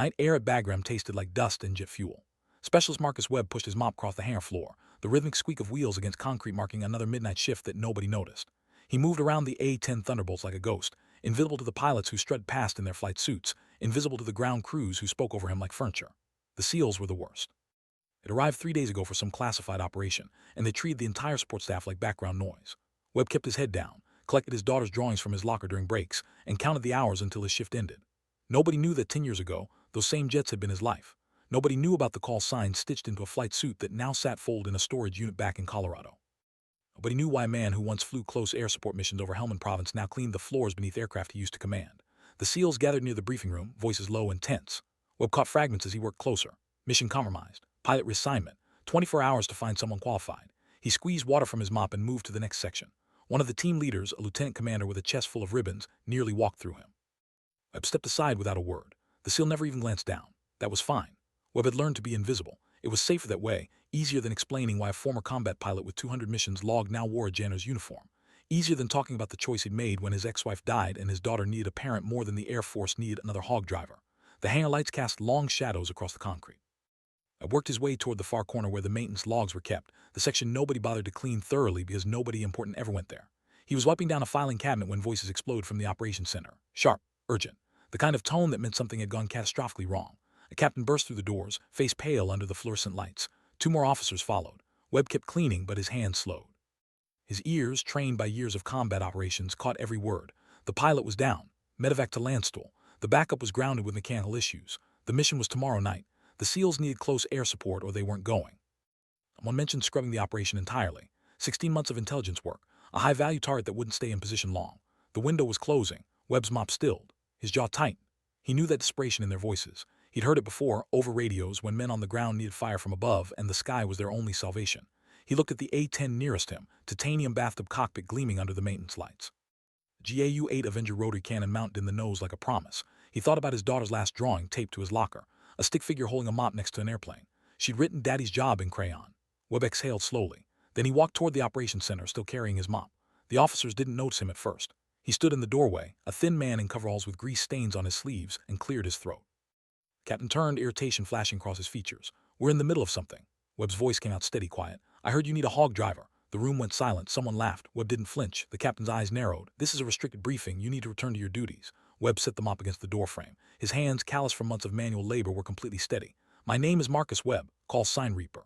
Night air at Bagram tasted like dust and jet fuel. Specialist Marcus Webb pushed his mop across the hangar floor, the rhythmic squeak of wheels against concrete marking another midnight shift that nobody noticed. He moved around the A-10 Thunderbolts like a ghost, invisible to the pilots who strutted past in their flight suits, invisible to the ground crews who spoke over him like furniture. The SEALs were the worst. It arrived 3 days ago for some classified operation, and they treated the entire support staff like background noise. Webb kept his head down, collected his daughter's drawings from his locker during breaks, and counted the hours until his shift ended. Nobody knew that 10 years ago, those same jets had been his life. Nobody knew about the call sign stitched into a flight suit that now sat folded in a storage unit back in Colorado. Nobody knew why a man who once flew close air support missions over Helmand Province now cleaned the floors beneath aircraft he used to command. The SEALs gathered near the briefing room, voices low and tense. Webb caught fragments as he worked closer. Mission compromised. Pilot reassignment. 24 hours to find someone qualified. He squeezed water from his mop and moved to the next section. One of the team leaders, a lieutenant commander with a chest full of ribbons, nearly walked through him. Webb stepped aside without a word. The SEAL never even glanced down. That was fine. Webb had learned to be invisible. It was safer that way, easier than explaining why a former combat pilot with 200 missions logged now wore a janitor's uniform. Easier than talking about the choice he'd made when his ex-wife died and his daughter needed a parent more than the Air Force needed another hog driver. The hangar lights cast long shadows across the concrete. Webb worked his way toward the far corner where the maintenance logs were kept, the section nobody bothered to clean thoroughly because nobody important ever went there. He was wiping down a filing cabinet when voices exploded from the operations center. Sharp, urgent. The kind of tone that meant something had gone catastrophically wrong. A captain burst through the doors, face pale under the fluorescent lights. 2 more officers followed. Webb kept cleaning, but his hands slowed. His ears, trained by years of combat operations, caught every word. The pilot was down. Medevac to landstuhl. The backup was grounded with mechanical issues. The mission was tomorrow night. The SEALs needed close air support or they weren't going. One mentioned scrubbing the operation entirely. 16 months of intelligence work. A high-value target that wouldn't stay in position long. The window was closing. Webb's mop stilled. His jaw tightened. He knew that desperation in their voices. He'd heard it before, over radios, when men on the ground needed fire from above and the sky was their only salvation. He looked at the A-10 nearest him, titanium bathtub cockpit gleaming under the maintenance lights. GAU-8 Avenger rotary cannon mounted in the nose like a promise. He thought about his daughter's last drawing taped to his locker, a stick figure holding a mop next to an airplane. She'd written Daddy's job in crayon. Webb exhaled slowly. Then he walked toward the operations center, still carrying his mop. The officers didn't notice him at first. He stood in the doorway, a thin man in coveralls with grease stains on his sleeves, and cleared his throat. Captain turned, irritation flashing across his features. We're in the middle of something. Webb's voice came out steady, quiet. I heard you need a hog driver. The room went silent. Someone laughed. Webb didn't flinch. The captain's eyes narrowed. This is a restricted briefing. You need to return to your duties. Webb set the mop against the doorframe. His hands, calloused from months of manual labor, were completely steady. My name is Marcus Webb. Call sign Reaper.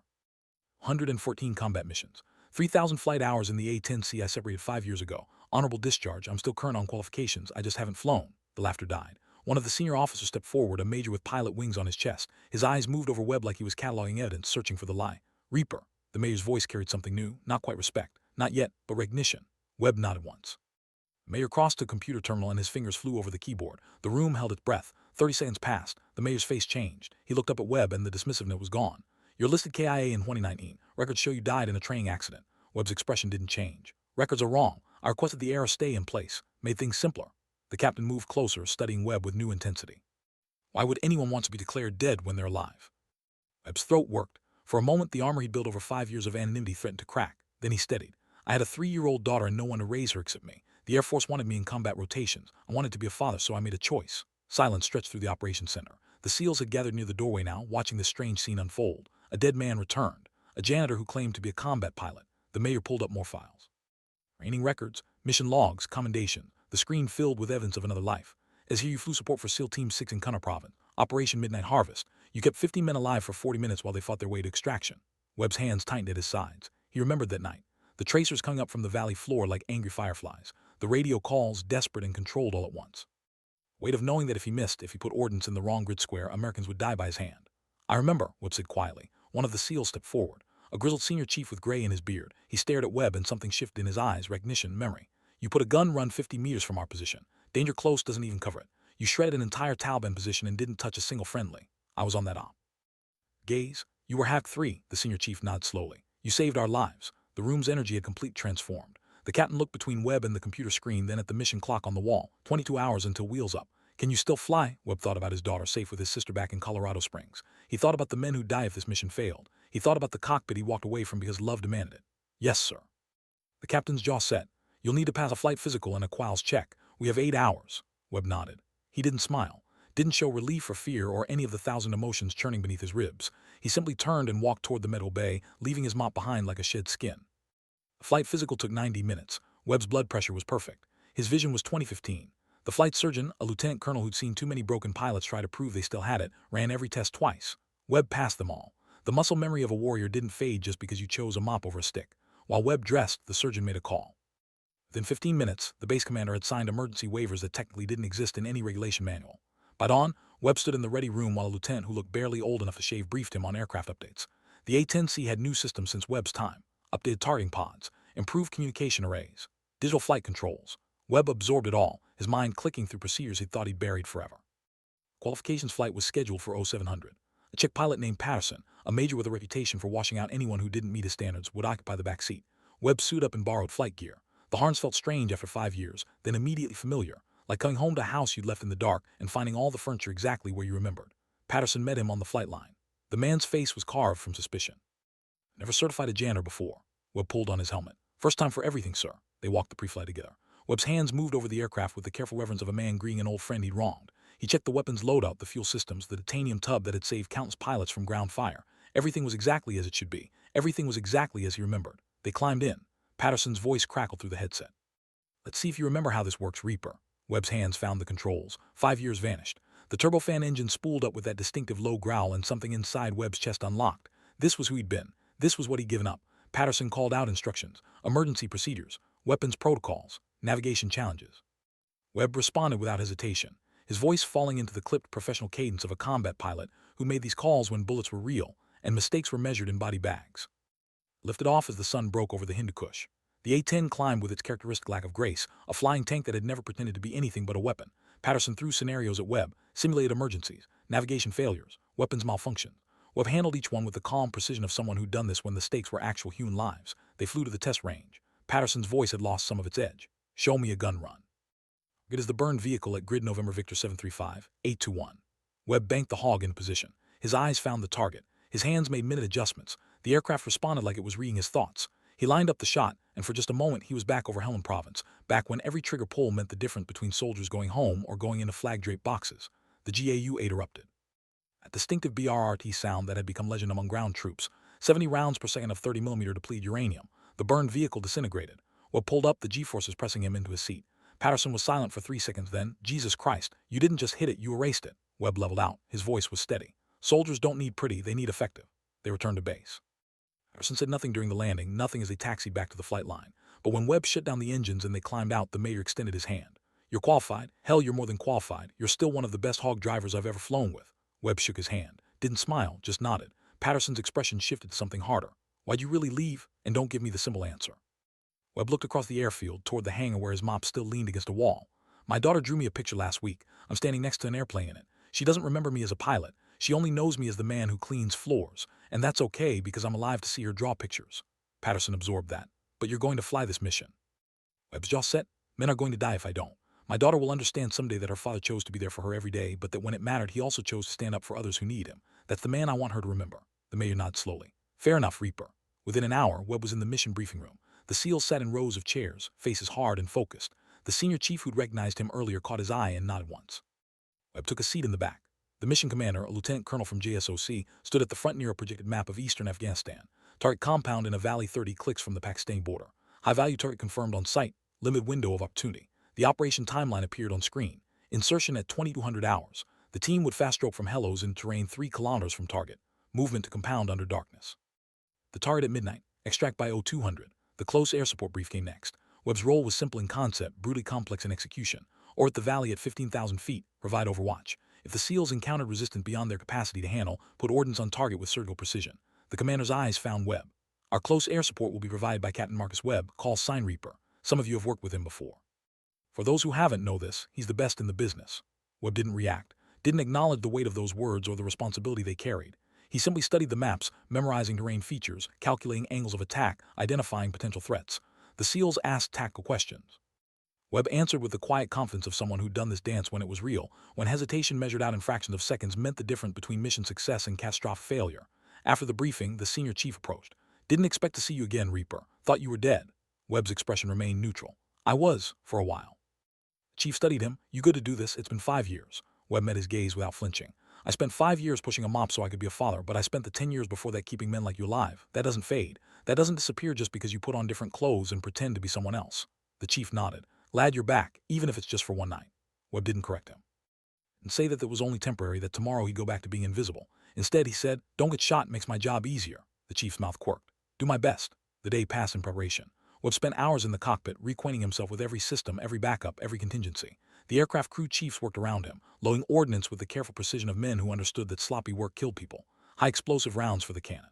114 combat missions. 3,000 flight hours in the A-10C I separated 5 years ago. Honorable discharge. I'm still current on qualifications. I just haven't flown. The laughter died. One of the senior officers stepped forward, a major with pilot wings on his chest. His eyes moved over Webb like he was cataloging evidence, searching for the lie. Reaper. The major's voice carried something new, not quite respect. Not yet, but recognition. Webb nodded once. The mayor crossed to a computer terminal and his fingers flew over the keyboard. The room held its breath. 30 seconds passed. The mayor's face changed. He looked up at Webb and the dismissiveness was gone. You're listed KIA in 2019. Records show you died in a training accident. Webb's expression didn't change. Records are wrong. I requested the error stay in place. Made things simpler. The captain moved closer, studying Webb with new intensity. Why would anyone want to be declared dead when they're alive? Webb's throat worked. For a moment, the armor he'd built over 5 years of anonymity threatened to crack. Then he steadied. I had a 3-year-old daughter and no one to raise her except me. The Air Force wanted me in combat rotations. I wanted to be a father, so I made a choice. Silence stretched through the operations center. The SEALs had gathered near the doorway now, watching this strange scene unfold. A dead man returned. A janitor who claimed to be a combat pilot. The mayor pulled up more files. Training records, mission logs, commendation. The screen filled with evidence of another life. As here you flew support for SEAL Team 6 in Cunner Province. Operation Midnight Harvest. You kept 50 men alive for 40 minutes while they fought their way to extraction. Webb's hands tightened at his sides. He remembered that night. The tracers hung up from the valley floor like angry fireflies. The radio calls, desperate and controlled all at once. Weight of knowing that if he missed, if he put ordnance in the wrong grid square, Americans would die by his hand. I remember, Webb said quietly. One of the SEALs stepped forward. A grizzled senior chief with gray in his beard. He stared at Webb and something shifted in his eyes, recognition, memory. You put a gun run 50 meters from our position. Danger close doesn't even cover it. You shredded an entire Taliban position and didn't touch a single friendly. I was on that op. Gaze. You were Hack 3, the senior chief nodded slowly. You saved our lives. The room's energy had completely transformed. The captain looked between Webb and the computer screen, then at the mission clock on the wall. 22 hours until wheels up. Can you still fly? Webb thought about his daughter safe with his sister back in Colorado Springs. He thought about the men who'd die if this mission failed. He thought about the cockpit he walked away from because love demanded it. Yes, sir. The captain's jaw set. You'll need to pass a flight physical and a quals check. We have 8 hours. Webb nodded. He didn't smile. didn't show relief or fear or any of the thousand emotions churning beneath his ribs. He simply turned and walked toward the metal bay, leaving his mop behind like a shed skin. The flight physical took 90 minutes. Webb's blood pressure was perfect. His vision was 2015. The flight surgeon, a lieutenant colonel who'd seen too many broken pilots try to prove they still had it, ran every test twice. Webb passed them all. The muscle memory of a warrior didn't fade just because you chose a mop over a stick. While Webb dressed, the surgeon made a call. Within 15 minutes, the base commander had signed emergency waivers that technically didn't exist in any regulation manual. By dawn, Webb stood in the ready room while a lieutenant who looked barely old enough to shave briefed him on aircraft updates. The A-10C had new systems since Webb's time. Updated targeting pods, improved communication arrays, digital flight controls. Webb absorbed it all, his mind clicking through procedures he thought he'd buried forever. Qualifications flight was scheduled for 0700. A Czech pilot named Patterson, a major with a reputation for washing out anyone who didn't meet his standards, would occupy the back seat. Webb suited up in borrowed flight gear. The harness felt strange after 5 years, then immediately familiar, like coming home to a house you'd left in the dark and finding all the furniture exactly where you remembered. Patterson met him on the flight line. The man's face was carved from suspicion. Never certified a janitor before. Webb pulled on his helmet. First time for everything, sir. They walked the pre-flight together. Webb's hands moved over the aircraft with the careful reverence of a man greeting an old friend he'd wronged. He checked the weapons loadout, the fuel systems, the titanium tub that had saved countless pilots from ground fire. Everything was exactly as it should be. Everything was exactly as he remembered. They climbed in. Patterson's voice crackled through the headset. Let's see if you remember how this works, Reaper. Webb's hands found the controls. 5 years vanished. The turbofan engine spooled up with that distinctive low growl and something inside Webb's chest unlocked. This was who he'd been. This was what he'd given up. Patterson called out instructions, emergency procedures, weapons protocols, navigation challenges. Webb responded without hesitation, his voice falling into the clipped professional cadence of a combat pilot who made these calls when bullets were real and mistakes were measured in body bags. Lifted off as the sun broke over the Hindu Kush. The A-10 climbed with its characteristic lack of grace, a flying tank that had never pretended to be anything but a weapon. Patterson threw scenarios at Webb, simulated emergencies, navigation failures, weapons malfunctions. Webb handled each one with the calm precision of someone who'd done this when the stakes were actual human lives. They flew to the test range. Patterson's voice had lost some of its edge. Show me a gun run. It is the burned vehicle at Grid November Victor 735, 821. Webb banked the hog into position. His eyes found the target. His hands made minute adjustments. The aircraft responded like it was reading his thoughts. He lined up the shot, and for just a moment he was back over Helmand Province, back when every trigger pull meant the difference between soldiers going home or going into flag-draped boxes. The GAU-8 erupted. That distinctive BRRT sound that had become legend among ground troops, 70 rounds per second of 30mm depleted uranium. The burned vehicle disintegrated. Webb pulled up, the G-forces pressing him into his seat. Patterson was silent for 3 seconds, then, Jesus Christ, you didn't just hit it, you erased it. Webb leveled out. His voice was steady. Soldiers don't need pretty, they need effective. They returned to base. Patterson said nothing during the landing, nothing as they taxied back to the flight line. But when Webb shut down the engines and they climbed out, the mayor extended his hand. You're qualified. Hell, you're more than qualified. You're still one of the best hog drivers I've ever flown with. Webb shook his hand. Didn't smile, just nodded. Patterson's expression shifted to something harder. Why'd you really leave? And don't give me the simple answer. Webb looked across the airfield toward the hangar where his mop still leaned against a wall. My daughter drew me a picture last week. I'm standing next to an airplane in it. She doesn't remember me as a pilot. She only knows me as the man who cleans floors. And that's okay because I'm alive to see her draw pictures. Patterson absorbed that. But you're going to fly this mission. Webb's jaw set. Men are going to die if I don't. My daughter will understand someday that her father chose to be there for her every day, but that when it mattered, he also chose to stand up for others who need him. That's the man I want her to remember. The mayor nodded slowly. Fair enough, Reaper. Within an hour, Webb was in the mission briefing room. The SEALs sat in rows of chairs, faces hard and focused. The senior chief who'd recognized him earlier caught his eye and nodded once. Webb took a seat in the back. The mission commander, a lieutenant colonel from JSOC, stood at the front near a projected map of eastern Afghanistan. Target compound in a valley 30 clicks from the Pakistani border. High-value target confirmed on site. Limited window of opportunity. The operation timeline appeared on screen. Insertion at 2200 hours. The team would fast-stroke from Hellos in terrain 3 kilometers from target. Movement to compound under darkness. The target at midnight. Extract by 0200. The close air support brief came next. Webb's role was simple in concept, brutally complex in execution. Or at the valley at 15,000 feet, provide overwatch. If the SEALs encountered resistance beyond their capacity to handle, put ordnance on target with surgical precision. The commander's eyes found Webb. Our close air support will be provided by Captain Marcus Webb, call sign Reaper. Some of you have worked with him before. For those who haven't know this, he's the best in the business. Webb didn't react, didn't acknowledge the weight of those words or the responsibility they carried. He simply studied the maps, memorizing terrain features, calculating angles of attack, identifying potential threats. The SEALs asked tactical questions. Webb answered with the quiet confidence of someone who'd done this dance when it was real, when hesitation measured out in fractions of seconds meant the difference between mission success and catastrophic failure. After the briefing, the senior chief approached. Didn't expect to see you again, Reaper. Thought you were dead. Webb's expression remained neutral. I was, for a while. The chief studied him. You good to do this? It's been 5 years. Webb met his gaze without flinching. I spent 5 years pushing a mop so I could be a father, but I spent the 10 years before that keeping men like you alive. That doesn't fade. That doesn't disappear just because you put on different clothes and pretend to be someone else. The chief nodded. Glad you're back, even if it's just for one night. Webb didn't correct him and say that it was only temporary, that tomorrow he'd go back to being invisible. Instead, he said, don't get shot makes my job easier. The chief's mouth quirked. Do my best. The day passed in preparation. Webb spent hours in the cockpit, reacquainting himself with every system, every backup, every contingency. The aircraft crew chiefs worked around him, loading ordnance with the careful precision of men who understood that sloppy work killed people. High explosive rounds for the cannon,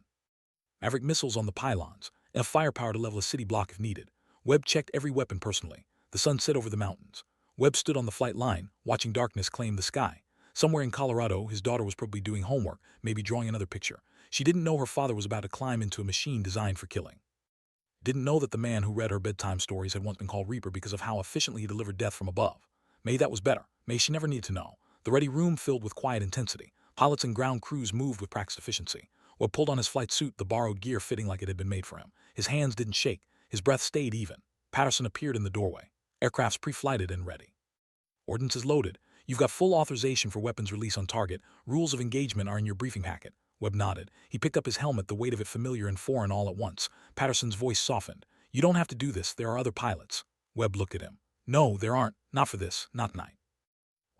Maverick missiles on the pylons, enough firepower to level a city block if needed. Webb checked every weapon personally. The sun set over the mountains. Webb stood on the flight line, watching darkness claim the sky. Somewhere in Colorado, his daughter was probably doing homework, maybe drawing another picture. She didn't know her father was about to climb into a machine designed for killing. Didn't know that the man who read her bedtime stories had once been called Reaper because of how efficiently he delivered death from above. Maybe that was better. Maybe she never needed to know. The ready room filled with quiet intensity. Pilots and ground crews moved with practiced efficiency. Webb pulled on his flight suit, the borrowed gear fitting like it had been made for him. His hands didn't shake. His breath stayed even. Patterson appeared in the doorway. Aircrafts pre-flighted and ready. Ordnance is loaded. You've got full authorization for weapons release on target. Rules of engagement are in your briefing packet. Webb nodded. He picked up his helmet, the weight of it familiar and foreign all at once. Patterson's voice softened. You don't have to do this. There are other pilots. Webb looked at him. No, there aren't. Not for this. Not tonight.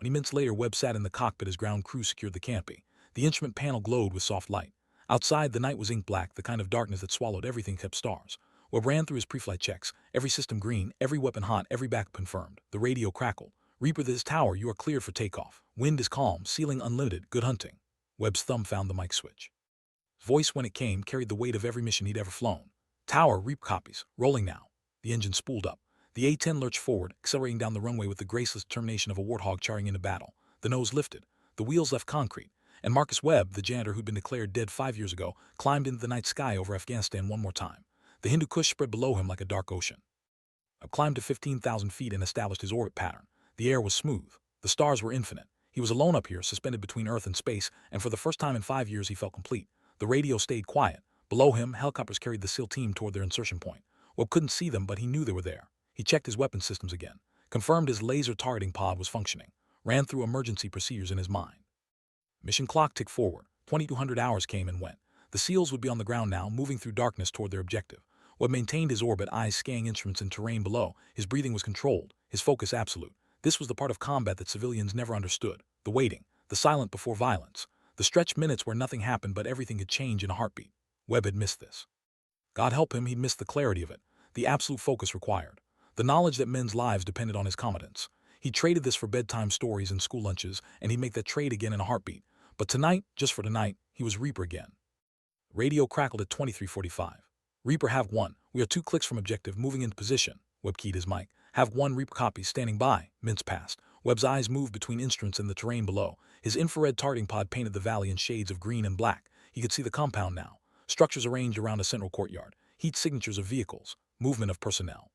20 minutes later, Webb sat in the cockpit as ground crew secured the canopy. The instrument panel glowed with soft light. Outside, the night was ink black, the kind of darkness that swallowed everything except stars. Webb ran through his pre-flight checks. Every system green, every weapon hot, every backup confirmed. The radio crackled. Reaper, this is tower. You are cleared for takeoff. Wind is calm. Ceiling unlimited. Good hunting. Webb's thumb found the mic switch. His voice, when it came, carried the weight of every mission he'd ever flown. Tower, Reaper copies. Rolling now. The engine spooled up. The A-10 lurched forward, accelerating down the runway with the graceless determination of a warthog charging into battle. The nose lifted. The wheels left concrete. And Marcus Webb, the janitor who'd been declared dead 5 years ago, climbed into the night sky over Afghanistan one more time. The Hindu Kush spread below him like a dark ocean. Webb climbed to 15,000 feet and established his orbit pattern. The air was smooth. The stars were infinite. He was alone up here, suspended between Earth and space, and for the first time in 5 years he felt complete. The radio stayed quiet. Below him, helicopters carried the SEAL team toward their insertion point. Webb couldn't see them, but he knew they were there. He checked his weapon systems again, confirmed his laser targeting pod was functioning, ran through emergency procedures in his mind. Mission clock ticked forward. 2,200 hours came and went. The SEALs would be on the ground now, moving through darkness toward their objective. Webb maintained his orbit, eyes scanning instruments and terrain below. His breathing was controlled, his focus absolute. This was the part of combat that civilians never understood. The waiting, the silent before violence, the stretched minutes where nothing happened but everything could change in a heartbeat. Webb had missed this. God help him, he'd missed the clarity of it, the absolute focus required. The knowledge that men's lives depended on his competence. He traded this for bedtime stories and school lunches, and he'd make that trade again in a heartbeat. But tonight, just for tonight, he was Reaper again. Radio crackled at 23:45. Reaper, have one. We are 2 clicks from objective, moving into position. Webb keyed his mic. Have one Reaper copy, standing by. Minutes passed. Webb's eyes moved between instruments and the terrain below. His infrared targeting pod painted the valley in shades of green and black. He could see the compound now. Structures arranged around a central courtyard. Heat signatures of vehicles. Movement of personnel.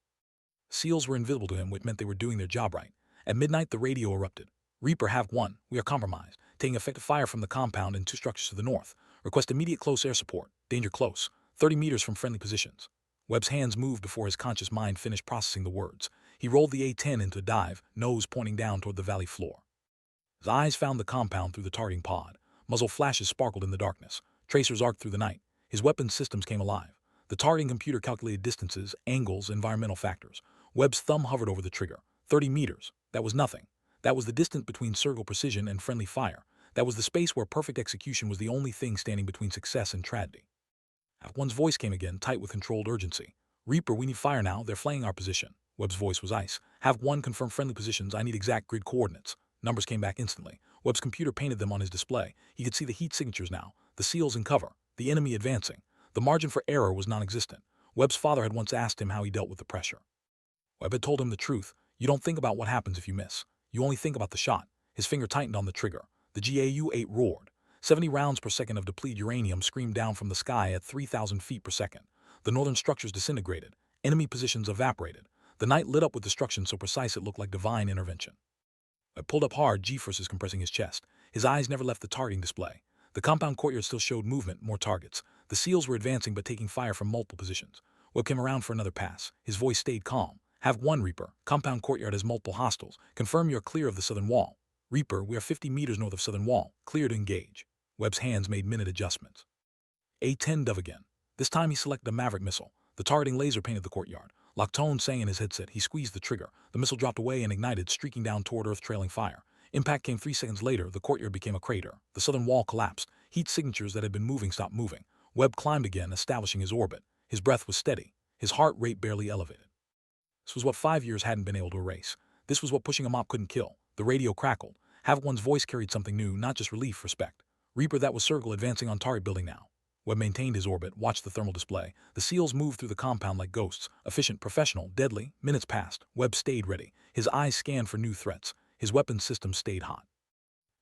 SEALs were invisible to him, which meant they were doing their job right. At midnight, the radio erupted. Reaper, have one. We are compromised. Taking effective fire from the compound and 2 structures to the north. Request immediate close air support. Danger close. 30 meters from friendly positions. Webb's hands moved before his conscious mind finished processing the words. He rolled the A-10 into a dive, nose pointing down toward the valley floor. His eyes found the compound through the targeting pod. Muzzle flashes sparkled in the darkness. Tracers arced through the night. His weapon systems came alive. The targeting computer calculated distances, angles, environmental factors. Webb's thumb hovered over the trigger. 30 meters. That was nothing. That was the distance between surgical precision and friendly fire. That was the space where perfect execution was the only thing standing between success and tragedy. One's voice came again, tight with controlled urgency. Reaper, we need fire now. They're flaying our position. Webb's voice was ice. Have one confirm friendly positions. I need exact grid coordinates. Numbers came back instantly. Webb's computer painted them on his display. He could see the heat signatures now. The SEALs in cover. The enemy advancing. The margin for error was non-existent. Webb's father had once asked him how he dealt with the pressure. Webb had told him the truth. You don't think about what happens if you miss. You only think about the shot. His finger tightened on the trigger. The GAU-8 roared. 70 rounds per second of depleted uranium screamed down from the sky at 3,000 feet per second. The northern structures disintegrated. Enemy positions evaporated. The night lit up with destruction so precise it looked like divine intervention. Webb pulled up hard, G-forces compressing his chest. His eyes never left the targeting display. The compound courtyard still showed movement, more targets. The SEALs were advancing but taking fire from multiple positions. Webb came around for another pass. His voice stayed calm. Have one, Reaper. Compound courtyard has multiple hostiles. Confirm you're clear of the southern wall. Reaper, we are 50 meters north of southern wall. Clear to engage. Webb's hands made minute adjustments. A-10 dove again. This time he selected a Maverick missile. The targeting laser painted the courtyard. Loctone sang in his headset. He squeezed the trigger. The missile dropped away and ignited, streaking down toward Earth, trailing fire. Impact came 3 seconds later. The courtyard became a crater. The southern wall collapsed. Heat signatures that had been moving stopped moving. Webb climbed again, establishing his orbit. His breath was steady. His heart rate barely elevated. This was what 5 years hadn't been able to erase. This was what pushing a mop couldn't kill. The radio crackled. Have one's voice carried something new, not just relief, respect. Reaper, that was Circle advancing on target building now. Webb maintained his orbit, watched the thermal display. The SEALs moved through the compound like ghosts. Efficient, professional, deadly. Minutes passed. Webb stayed ready. His eyes scanned for new threats. His weapons system stayed hot.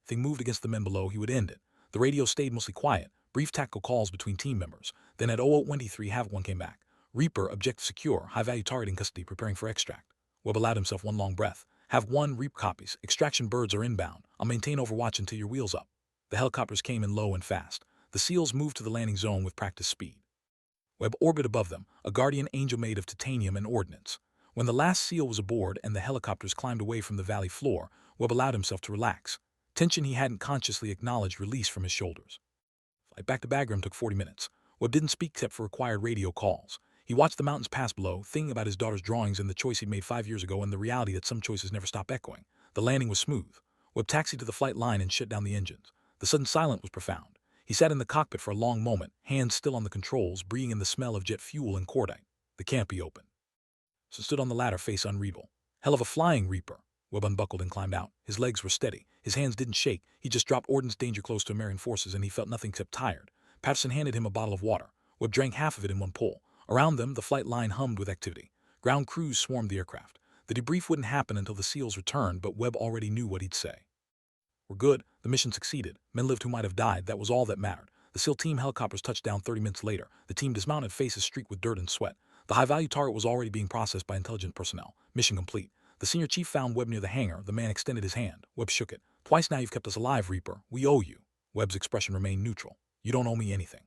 If they moved against the men below, he would end it. The radio stayed mostly quiet. Brief tactical calls between team members. Then at 0023, Have one came back. Reaper, objective secure, high-value target in custody, preparing for extract. Webb allowed himself one long breath. Have one, Reap copies. Extraction birds are inbound. I'll maintain overwatch until your wheel's up. The helicopters came in low and fast. The SEALs moved to the landing zone with practice speed. Webb orbited above them, a guardian angel made of titanium and ordnance. When the last SEAL was aboard and the helicopters climbed away from the valley floor, Webb allowed himself to relax. Tension he hadn't consciously acknowledged released from his shoulders. Flight back to Bagram took 40 minutes. Webb didn't speak except for required radio calls. He watched the mountains pass below, thinking about his daughter's drawings and the choice he'd made 5 years ago and the reality that some choices never stop echoing. The landing was smooth. Webb taxied to the flight line and shut down the engines. The sudden silence was profound. He sat in the cockpit for a long moment, hands still on the controls, breathing in the smell of jet fuel and cordite. The canopy opened. So stood on the ladder, face unreadable. Hell of a flying, Reaper. Webb unbuckled and climbed out. His legs were steady. His hands didn't shake. He just dropped ordnance danger close to American forces and he felt nothing except tired. Patterson handed him a bottle of water. Webb drank half of it in one pull. Around them, the flight line hummed with activity. Ground crews swarmed the aircraft. The debrief wouldn't happen until the SEALs returned, but Webb already knew what he'd say. We're good. The mission succeeded. Men lived who might have died. That was all that mattered. The SEAL team helicopters touched down 30 minutes later. The team dismounted, faces streaked with dirt and sweat. The high-value target was already being processed by intelligence personnel. Mission complete. The senior chief found Webb near the hangar. The man extended his hand. Webb shook it. Twice now you've kept us alive, Reaper. We owe you. Webb's expression remained neutral. You don't owe me anything.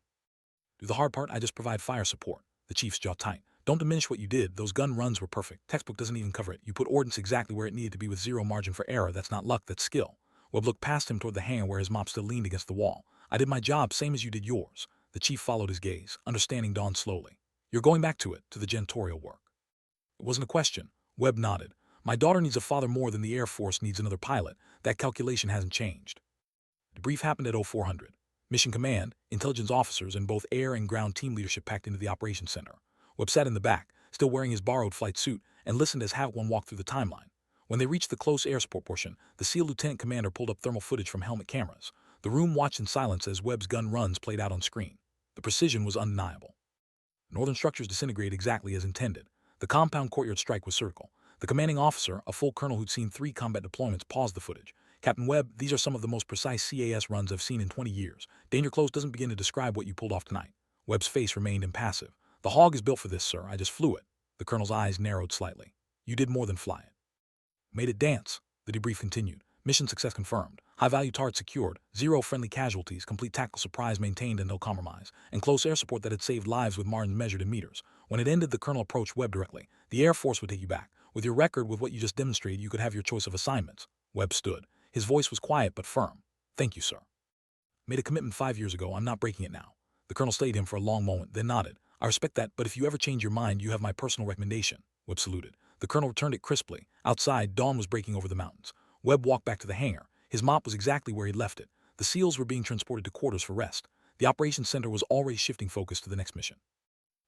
Do the hard part. I just provide fire support. The chief's jaw tight. Don't diminish what you did. Those gun runs were perfect. Textbook doesn't even cover it. You put ordnance exactly where it needed to be with zero margin for error. That's not luck, that's skill. Webb looked past him toward the hangar where his mop still leaned against the wall. I did my job, same as you did yours. The chief followed his gaze. Understanding dawned slowly. You're going back to it, to the janitorial work. It wasn't a question. Webb nodded. My daughter needs a father more than the Air Force needs another pilot. That calculation hasn't changed. Debrief happened at 0400. Mission Command, intelligence officers, and both air and ground team leadership packed into the operations center. Webb sat in the back, still wearing his borrowed flight suit, and listened as Have one walked through the timeline. When they reached the close air support portion, the SEAL lieutenant commander pulled up thermal footage from helmet cameras. The room watched in silence as Webb's gun runs played out on screen. The precision was undeniable. Northern structures disintegrated exactly as intended. The compound courtyard strike was surgical. The commanding officer, a full colonel who'd seen 3 combat deployments, paused the footage. Captain Webb, these are some of the most precise CAS runs I've seen in 20 years. Danger close doesn't begin to describe what you pulled off tonight. Webb's face remained impassive. The Hog is built for this, sir. I just flew it. The colonel's eyes narrowed slightly. You did more than fly it. Made it dance. The debrief continued. Mission success confirmed. High-value target secured. 0 friendly casualties. Complete tactical surprise maintained and no compromise. And close air support that had saved lives with margins measured in meters. When it ended, the colonel approached Webb directly. The Air Force would take you back. With your record, with what you just demonstrated, you could have your choice of assignments. Webb stood. His voice was quiet but firm. Thank you, sir. Made a commitment 5 years ago. I'm not breaking it now. The colonel studied him for a long moment, then nodded. I respect that, but if you ever change your mind, you have my personal recommendation. Webb saluted. The colonel returned it crisply. Outside, dawn was breaking over the mountains. Webb walked back to the hangar. His mop was exactly where he'd left it. The SEALs were being transported to quarters for rest. The operations center was already shifting focus to the next mission.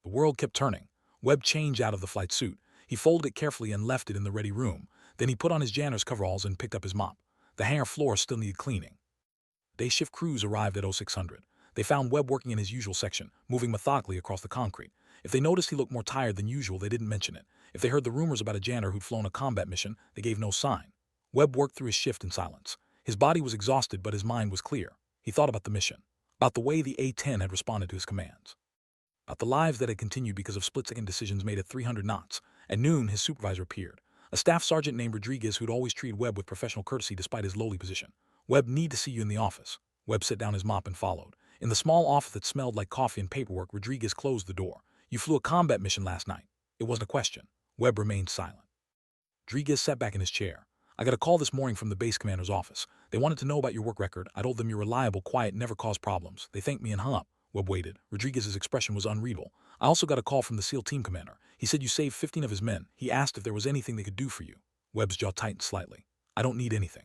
The world kept turning. Webb changed out of the flight suit. He folded it carefully and left it in the ready room. Then he put on his janitor's coveralls and picked up his mop. The hangar floor still needed cleaning. Day shift crews arrived at 0600. They found Webb working in his usual section, moving methodically across the concrete. If they noticed he looked more tired than usual, they didn't mention it. If they heard the rumors about a janitor who'd flown a combat mission, they gave no sign. Webb worked through his shift in silence. His body was exhausted, but his mind was clear. He thought about the mission, about the way the A-10 had responded to his commands, about the lives that had continued because of split-second decisions made at 300 knots. At noon, his supervisor appeared, a staff sergeant named Rodriguez who'd always treated Webb with professional courtesy despite his lowly position. Webb, need to see you in the office. Webb set down his mop and followed. In the small office that smelled like coffee and paperwork, Rodriguez closed the door. You flew a combat mission last night. It wasn't a question. Webb remained silent. Rodriguez sat back in his chair. I got a call this morning from the base commander's office. They wanted to know about your work record. I told them you're reliable, quiet, never cause problems. They thanked me and hung up. Webb waited. Rodriguez's expression was unreadable. I also got a call from the SEAL team commander. He said you saved 15 of his men. He asked if there was anything they could do for you. Webb's jaw tightened slightly. I don't need anything.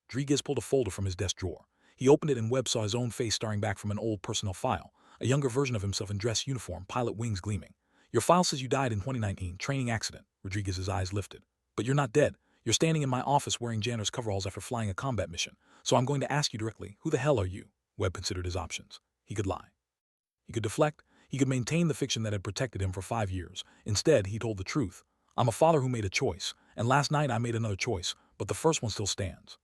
Rodriguez pulled a folder from his desk drawer. He opened it and Webb saw his own face staring back from an old personnel file, a younger version of himself in dress uniform, pilot wings gleaming. Your file says you died in 2019, training accident. Rodriguez's eyes lifted. But you're not dead. You're standing in my office wearing janitor's coveralls after flying a combat mission. So I'm going to ask you directly, who the hell are you? Webb considered his options. He could lie. He could deflect. He could maintain the fiction that had protected him for 5 years. Instead, he told the truth. I'm a father who made a choice, and last night I made another choice, but the first one still stands.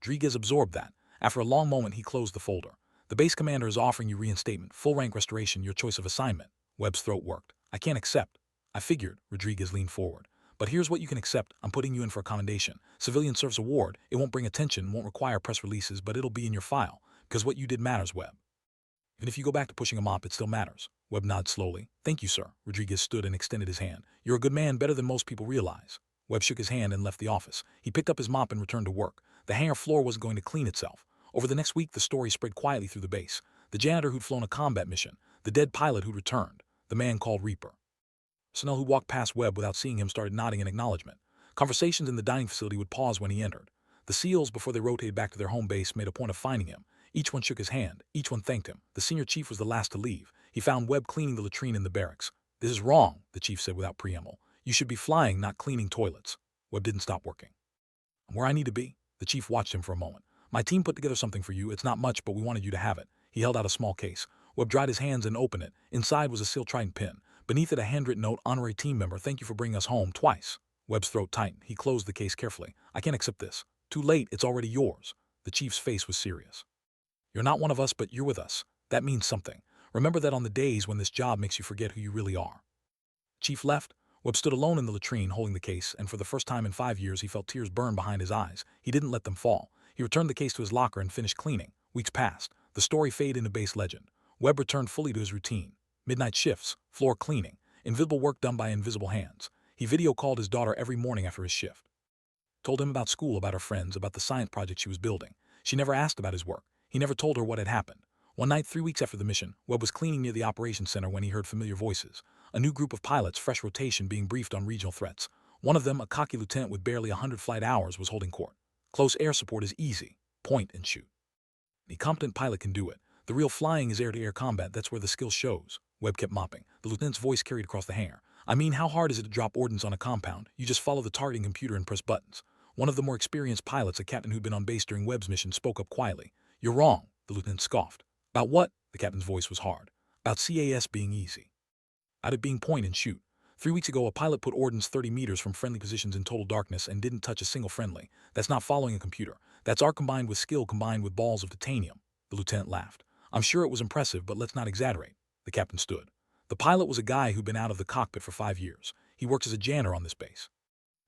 Rodriguez absorbed that. After a long moment, he closed the folder. The base commander is offering you reinstatement, full rank restoration, your choice of assignment. Webb's throat worked. I can't accept. I figured. Rodriguez leaned forward. But here's what you can accept. I'm putting you in for a commendation. Civilian Service Award. It won't bring attention, won't require press releases, but it'll be in your file. Because what you did matters, Webb. Even if you go back to pushing a mop, it still matters. Webb nodded slowly. Thank you, sir. Rodriguez stood and extended his hand. You're a good man, better than most people realize. Webb shook his hand and left the office. He picked up his mop and returned to work. The hangar floor wasn't going to clean itself. Over the next week, the story spread quietly through the base. The janitor who'd flown a combat mission. The dead pilot who'd returned. The man called Reaper. Personnel who walked past Webb without seeing him started nodding in acknowledgement. Conversations in the dining facility would pause when he entered. The SEALs, before they rotated back to their home base, made a point of finding him. Each one shook his hand. Each one thanked him. The senior chief was the last to leave. He found Webb cleaning the latrine in the barracks. This is wrong, the chief said without preamble. You should be flying, not cleaning toilets. Webb didn't stop working. I'm where I need to be. The chief watched him for a moment. My team put together something for you. It's not much, but we wanted you to have it. He held out a small case. Webb dried his hands and opened it. Inside was a SEAL Trident pin. Beneath it a handwritten note, honorary team member, thank you for bringing us home twice. Webb's throat tightened. He closed the case carefully. I can't accept this. Too late, it's already yours. The chief's face was serious. You're not one of us, but you're with us. That means something. Remember that on the days when this job makes you forget who you really are. Chief left. Webb stood alone in the latrine holding the case, and for the first time in 5 years he felt tears burn behind his eyes. He didn't let them fall. He returned the case to his locker and finished cleaning. Weeks passed. The story faded into base legend. Webb returned fully to his routine. Midnight shifts, floor cleaning, invisible work done by invisible hands. He video called his daughter every morning after his shift. Told him about school, about her friends, about the science project she was building. She never asked about his work. He never told her what had happened. One night, 3 weeks after the mission, Webb was cleaning near the operations center when he heard familiar voices. A new group of pilots, fresh rotation, being briefed on regional threats. One of them, a cocky lieutenant with barely 100 flight hours, was holding court. Close air support is easy. Point and shoot. A competent pilot can do it. The real flying is air-to-air combat. That's where the skill shows. Webb kept mopping. The lieutenant's voice carried across the hangar. I mean, how hard is it to drop ordnance on a compound? You just follow the targeting computer and press buttons. One of the more experienced pilots, a captain who'd been on base during Webb's mission, spoke up quietly. You're wrong, the lieutenant scoffed. About what? The captain's voice was hard. About CAS being easy. About it being point and shoot. 3 weeks ago, a pilot put ordnance 30 meters from friendly positions in total darkness and didn't touch a single friendly. That's not following a computer. That's art combined with skill combined with balls of titanium. The lieutenant laughed. I'm sure it was impressive, but let's not exaggerate. The captain stood. The pilot was a guy who'd been out of the cockpit for 5 years. He worked as a janitor on this base.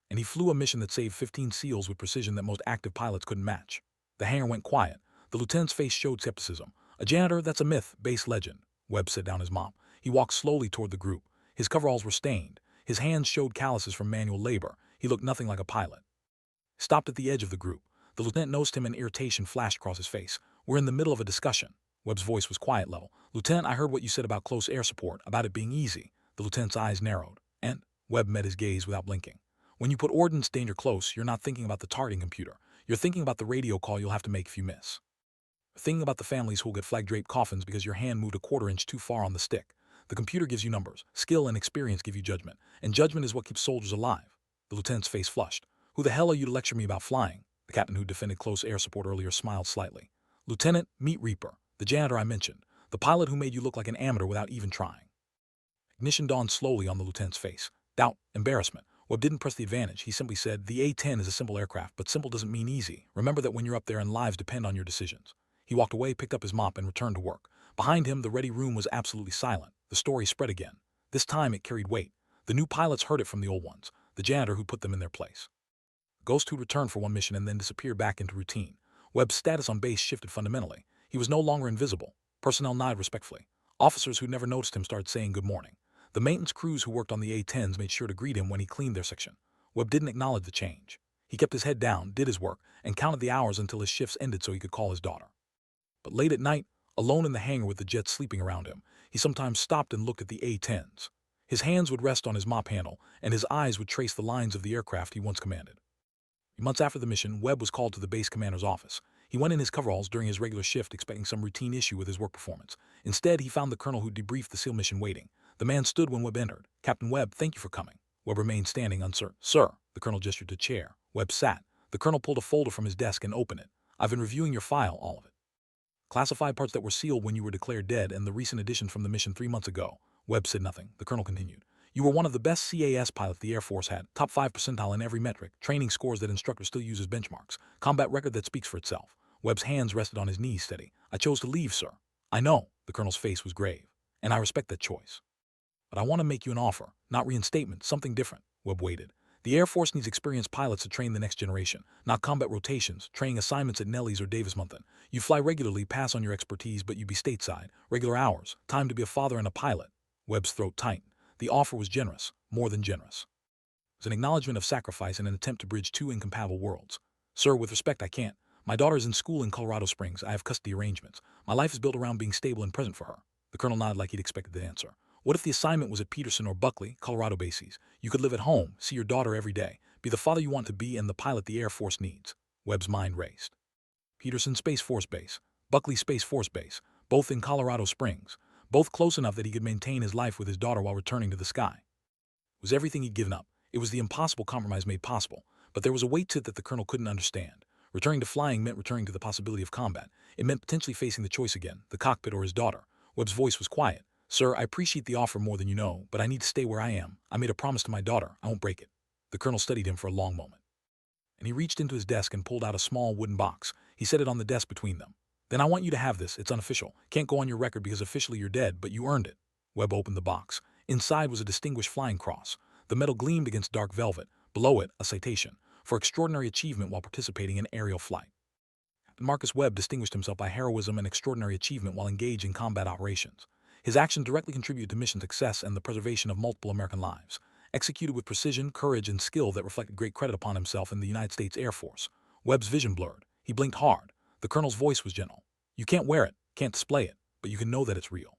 And he flew a mission that saved 15 SEALs with precision that most active pilots couldn't match. The hangar went quiet. The lieutenant's face showed skepticism. A janitor, that's a myth, base legend. Webb set down his mop. He walked slowly toward the group. His coveralls were stained. His hands showed calluses from manual labor. He looked nothing like a pilot. Stopped at the edge of the group. The lieutenant noticed him and irritation flashed across his face. We're in the middle of a discussion. Webb's voice was quiet level. Lieutenant, I heard what you said about close air support, about it being easy. The lieutenant's eyes narrowed. And? Webb met his gaze without blinking. When you put ordnance danger close, you're not thinking about the targeting computer. You're thinking about the radio call you'll have to make if you miss. Thinking about the families who'll get flag-draped coffins because your hand moved a quarter inch too far on the stick. The computer gives you numbers. Skill and experience give you judgment. And judgment is what keeps soldiers alive. The lieutenant's face flushed. Who the hell are you to lecture me about flying? The captain who defended close air support earlier smiled slightly. Lieutenant, meet Reaper, the janitor I mentioned. The pilot who made you look like an amateur without even trying. Ignition dawned slowly on the lieutenant's face. Doubt, embarrassment. Webb didn't press the advantage. He simply said, the A-10 is a simple aircraft, but simple doesn't mean easy. Remember that when you're up there and lives depend on your decisions. He walked away, picked up his mop, and returned to work. Behind him, the ready room was absolutely silent. The story spread again. This time it carried weight. The new pilots heard it from the old ones, the janitor who put them in their place. Ghost who returned for one mission and then disappeared back into routine. Webb's status on base shifted fundamentally. He was no longer invisible. Personnel nodded respectfully. Officers who never noticed him started saying good morning. The maintenance crews who worked on the A-10s made sure to greet him when he cleaned their section. Webb didn't acknowledge the change. He kept his head down, did his work, and counted the hours until his shifts ended so he could call his daughter. But late at night, alone in the hangar with the jets sleeping around him, he sometimes stopped and looked at the A-10s. His hands would rest on his mop handle, and his eyes would trace the lines of the aircraft he once commanded. Months after the mission, Webb was called to the base commander's office. He went in his coveralls during his regular shift expecting some routine issue with his work performance. Instead, he found the colonel who debriefed the SEAL mission waiting. The man stood when Webb entered. "Captain Webb, thank you for coming." Webb remained standing uncertain. "Sir," the colonel gestured to a chair. Webb sat. The colonel pulled a folder from his desk and opened it. "I've been reviewing your file, all of it. Classified parts that were sealed when you were declared dead and the recent addition from the mission 3 months ago." Webb said nothing. The colonel continued. "You were one of the best CAS pilots the Air Force had, top 5 percentile in every metric, training scores that instructors still use as benchmarks, combat record that speaks for itself." Webb's hands rested on his knees steady. "I chose to leave, sir." "I know," the colonel's face was grave, "and I respect that choice. But I want to make you an offer, not reinstatement, something different." Webb waited. "The Air Force needs experienced pilots to train the next generation, not combat rotations, training assignments at Nelly's or Davis-Monthan. You fly regularly, pass on your expertise, but you be stateside, regular hours, time to be a father and a pilot." Webb's throat tightened. The offer was generous, more than generous. It was an acknowledgement of sacrifice and an attempt to bridge two incompatible worlds. "Sir, with respect, I can't. My daughter is in school in Colorado Springs. I have custody arrangements. My life is built around being stable and present for her." The colonel nodded like he'd expected the answer. "What if the assignment was at Peterson or Buckley, Colorado bases? You could live at home, see your daughter every day, be the father you want to be and the pilot the Air Force needs." Webb's mind raced. Peterson Space Force Base, Buckley Space Force Base, both in Colorado Springs, both close enough that he could maintain his life with his daughter while returning to the sky. It was everything he'd given up. It was the impossible compromise made possible, but there was a weight to it that the colonel couldn't understand. Returning to flying meant returning to the possibility of combat. It meant potentially facing the choice again, the cockpit or his daughter. Webb's voice was quiet. "Sir, I appreciate the offer more than you know, but I need to stay where I am. I made a promise to my daughter. I won't break it." The colonel studied him for a long moment. And he reached into his desk and pulled out a small wooden box. He set it on the desk between them. "Then I want you to have this. It's unofficial. Can't go on your record because officially you're dead, but you earned it." Webb opened the box. Inside was a distinguished flying cross. The metal gleamed against dark velvet. Below it, a citation, "For extraordinary achievement while participating in aerial flight." Marcus Webb distinguished himself by heroism and extraordinary achievement while engaged in combat operations. His actions directly contributed to mission success and the preservation of multiple American lives, executed with precision, courage, and skill that reflected great credit upon himself and the United States Air Force. Webb's vision blurred. He blinked hard. The colonel's voice was gentle. "You can't wear it, can't display it, but you can know that it's real.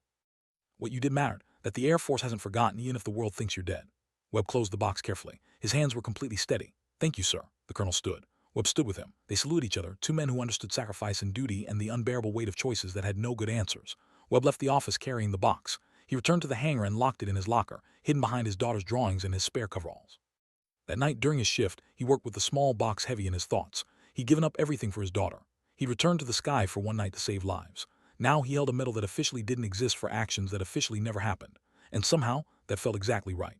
What you did mattered, that the Air Force hasn't forgotten even if the world thinks you're dead." Webb closed the box carefully. His hands were completely steady. "Thank you, sir." The colonel stood. Webb stood with him. They saluted each other, two men who understood sacrifice and duty and the unbearable weight of choices that had no good answers. Webb left the office carrying the box. He returned to the hangar and locked it in his locker, hidden behind his daughter's drawings and his spare coveralls. That night during his shift, he worked with the small box heavy in his thoughts. He'd given up everything for his daughter. He'd returned to the sky for one night to save lives. Now he held a medal that officially didn't exist for actions that officially never happened. And somehow, that felt exactly right.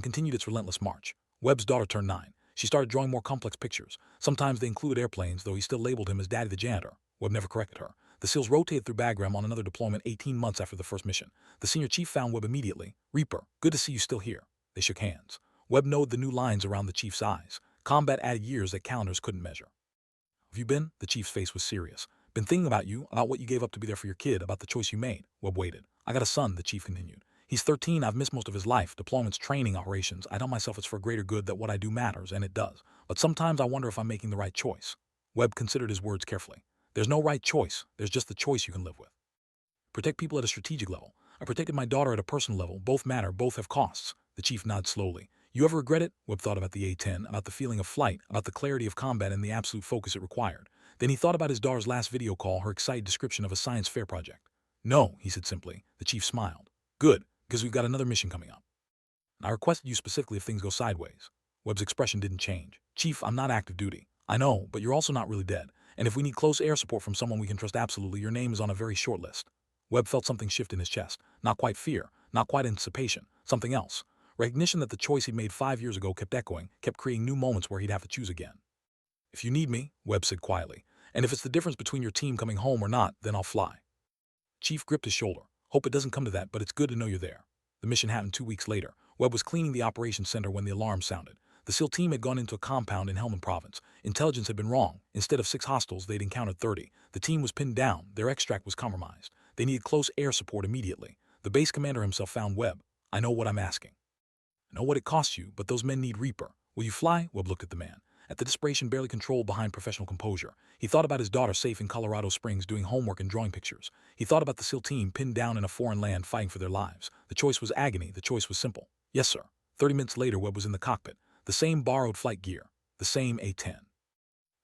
Continued its relentless march. Webb's daughter turned 9. She started drawing more complex pictures. Sometimes they included airplanes, though he still labeled him as Daddy the Janitor. Webb never corrected her. The SEALs rotated through Bagram on another deployment 18 months after the first mission. The senior chief found Webb immediately. "Reaper, good to see you still here." They shook hands. Webb noted the new lines around the chief's eyes. Combat added years that calendars couldn't measure. "Have you been?" The chief's face was serious. "Been thinking about you, about what you gave up to be there for your kid, about the choice you made." Webb waited. "I got a son," the chief continued. "He's 13. I've missed most of his life, deployments, training, operations. I tell myself it's for greater good, that what I do matters, and it does. But sometimes I wonder if I'm making the right choice." Webb considered his words carefully. "There's no right choice. There's just the choice you can live with. Protect people at a strategic level. I protected my daughter at a personal level. Both matter, both have costs." The chief nodded slowly. "You ever regret it?" Webb thought about the A-10, about the feeling of flight, about the clarity of combat and the absolute focus it required. Then he thought about his daughter's last video call, her excited description of a science fair project. "No," he said simply. The chief smiled. "Good, because we've got another mission coming up. I requested you specifically if things go sideways." Webb's expression didn't change. "Chief, I'm not active duty. I know, but you're also not really dead. And if we need close air support from someone we can trust absolutely, your name is on a very short list." Webb felt something shift in his chest. Not quite fear, not quite anticipation, something else. Recognition that the choice he'd made 5 years ago kept echoing, kept creating new moments where he'd have to choose again. "If you need me," Webb said quietly, "and if it's the difference between your team coming home or not, then I'll fly." Chief gripped his shoulder. "Hope it doesn't come to that, but it's good to know you're there." The mission happened 2 weeks later. Webb was cleaning the operations center when the alarm sounded. The SEAL team had gone into a compound in Helmand Province. Intelligence had been wrong. Instead of 6 hostiles, they'd encountered 30. The team was pinned down. Their extract was compromised. They needed close air support immediately. The base commander himself found Webb. "I know what I'm asking. I know what it costs you, but those men need Reaper. Will you fly?" Webb looked at the man. At the desperation barely controlled behind professional composure, he thought about his daughter safe in Colorado Springs doing homework and drawing pictures. He thought about the SEAL team pinned down in a foreign land fighting for their lives. The choice was agony, the choice was simple. Yes, sir. 30 minutes later, Webb was in the cockpit. The same borrowed flight gear. The same A-10.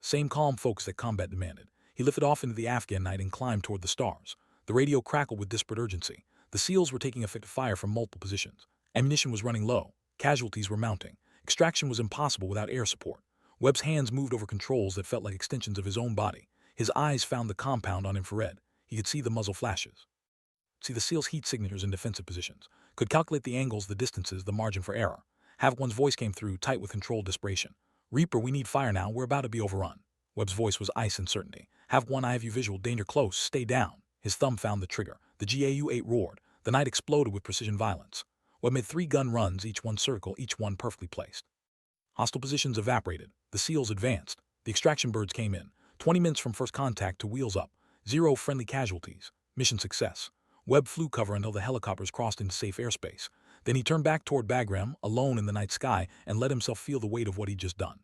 Same calm focus that combat demanded. He lifted off into the Afghan night and climbed toward the stars. The radio crackled with disparate urgency. The SEALs were taking effective fire from multiple positions. Ammunition was running low. Casualties were mounting. Extraction was impossible without air support. Webb's hands moved over controls that felt like extensions of his own body. His eyes found the compound on infrared. He could see the muzzle flashes. See the SEALs' heat signatures in defensive positions. Could calculate the angles, the distances, the margin for error. One's voice came through, tight with controlled desperation. Reaper, we need fire now. We're about to be overrun. Webb's voice was ice and certainty. I have you visual. Danger close. Stay down. His thumb found the trigger. The GAU-8 roared. The night exploded with precision violence. Webb made 3 gun runs, each one surgical, each one perfectly placed. Hostile positions evaporated. The SEALs advanced. The extraction birds came in. 20 minutes from first contact to wheels up. 0 friendly casualties. Mission success. Webb flew cover until the helicopters crossed into safe airspace. Then he turned back toward Bagram, alone in the night sky, and let himself feel the weight of what he'd just done.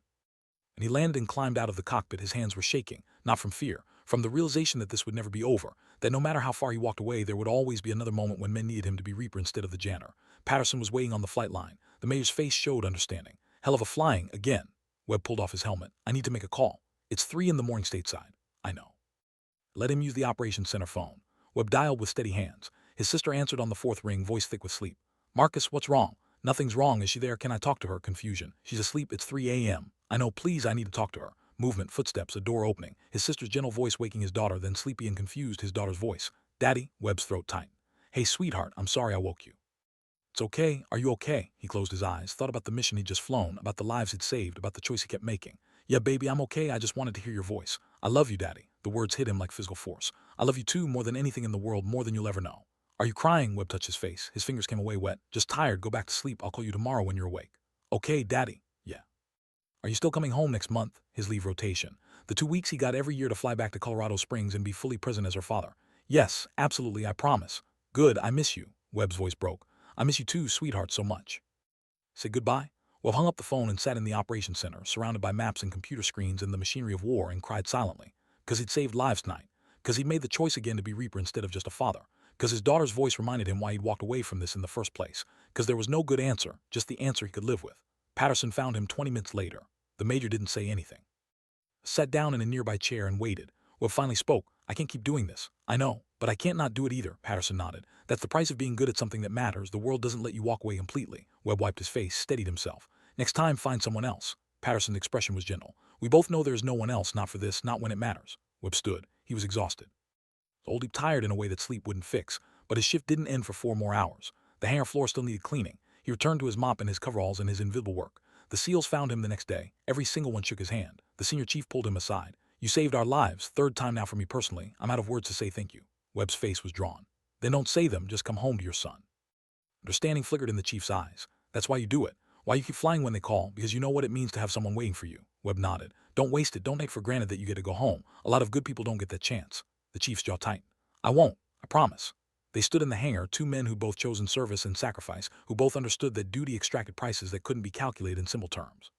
And he landed and climbed out of the cockpit. His hands were shaking, not from fear, from the realization that this would never be over, that no matter how far he walked away, there would always be another moment when men needed him to be Reaper instead of the Janitor. Patterson was waiting on the flight line. The mayor's face showed understanding. Hell of a flying, again. Webb pulled off his helmet. I need to make a call. It's 3 in the morning stateside. I know. Let him use the operations center phone. Webb dialed with steady hands. His sister answered on the 4th ring, voice thick with sleep. Marcus, what's wrong? Nothing's wrong. Is she there? Can I talk to her? Confusion. She's asleep. It's 3 a.m. I know. Please, I need to talk to her. Movement, footsteps, a door opening. His sister's gentle voice waking his daughter, then sleepy and confused, his daughter's voice. Daddy, Webb's throat tight. Hey, sweetheart, I'm sorry I woke you. It's okay. Are you okay? He closed his eyes, thought about the mission he'd just flown, about the lives he'd saved, about the choice he kept making. Yeah, baby, I'm okay. I just wanted to hear your voice. I love you, Daddy. The words hit him like physical force. I love you too, more than anything in the world, more than you'll ever know. Are you crying? Webb touched his face. His fingers came away wet. Just tired. Go back to sleep. I'll call you tomorrow when you're awake. Okay, Daddy. Yeah. Are you still coming home next month? His leave rotation. The 2 weeks he got every year to fly back to Colorado Springs and be fully present as her father. Yes, absolutely, I promise. Good, I miss you. Webb's voice broke. I miss you too, sweetheart, so much. Say goodbye? Webb hung up the phone and sat in the operations center, surrounded by maps and computer screens and the machinery of war, and cried silently. Because he'd saved lives tonight. Because he'd made the choice again to be Reaper instead of just a father. Because his daughter's voice reminded him why he'd walked away from this in the first place. Because there was no good answer, just the answer he could live with. Patterson found him 20 minutes later. The major didn't say anything. Sat down in a nearby chair and waited. Webb finally spoke. I can't keep doing this. I know, but I can't not do it either, Patterson nodded. That's the price of being good at something that matters. The world doesn't let you walk away completely. Webb wiped his face, steadied himself. Next time, find someone else. Patterson's expression was gentle. We both know there's no one else, not for this, not when it matters. Webb stood. He was exhausted. Oldie tired in a way that sleep wouldn't fix, but his shift didn't end for 4 more hours. The hangar floor still needed cleaning. He returned to his mop and his coveralls and his invisible work. The SEALs found him the next day. Every single one shook his hand. The senior chief pulled him aside. You saved our lives. 3rd time now for me personally. I'm out of words to say thank you. Webb's face was drawn. Then don't say them. Just come home to your son. Understanding flickered in the chief's eyes. That's why you do it. Why you keep flying when they call, because you know what it means to have someone waiting for you. Webb nodded. Don't waste it. Don't take for granted that you get to go home. A lot of good people don't get that chance. The chief's jaw tightened. I won't. I promise. They stood in the hangar, 2 men who'd both chosen service and sacrifice, who both understood that duty extracted prices that couldn't be calculated in simple terms.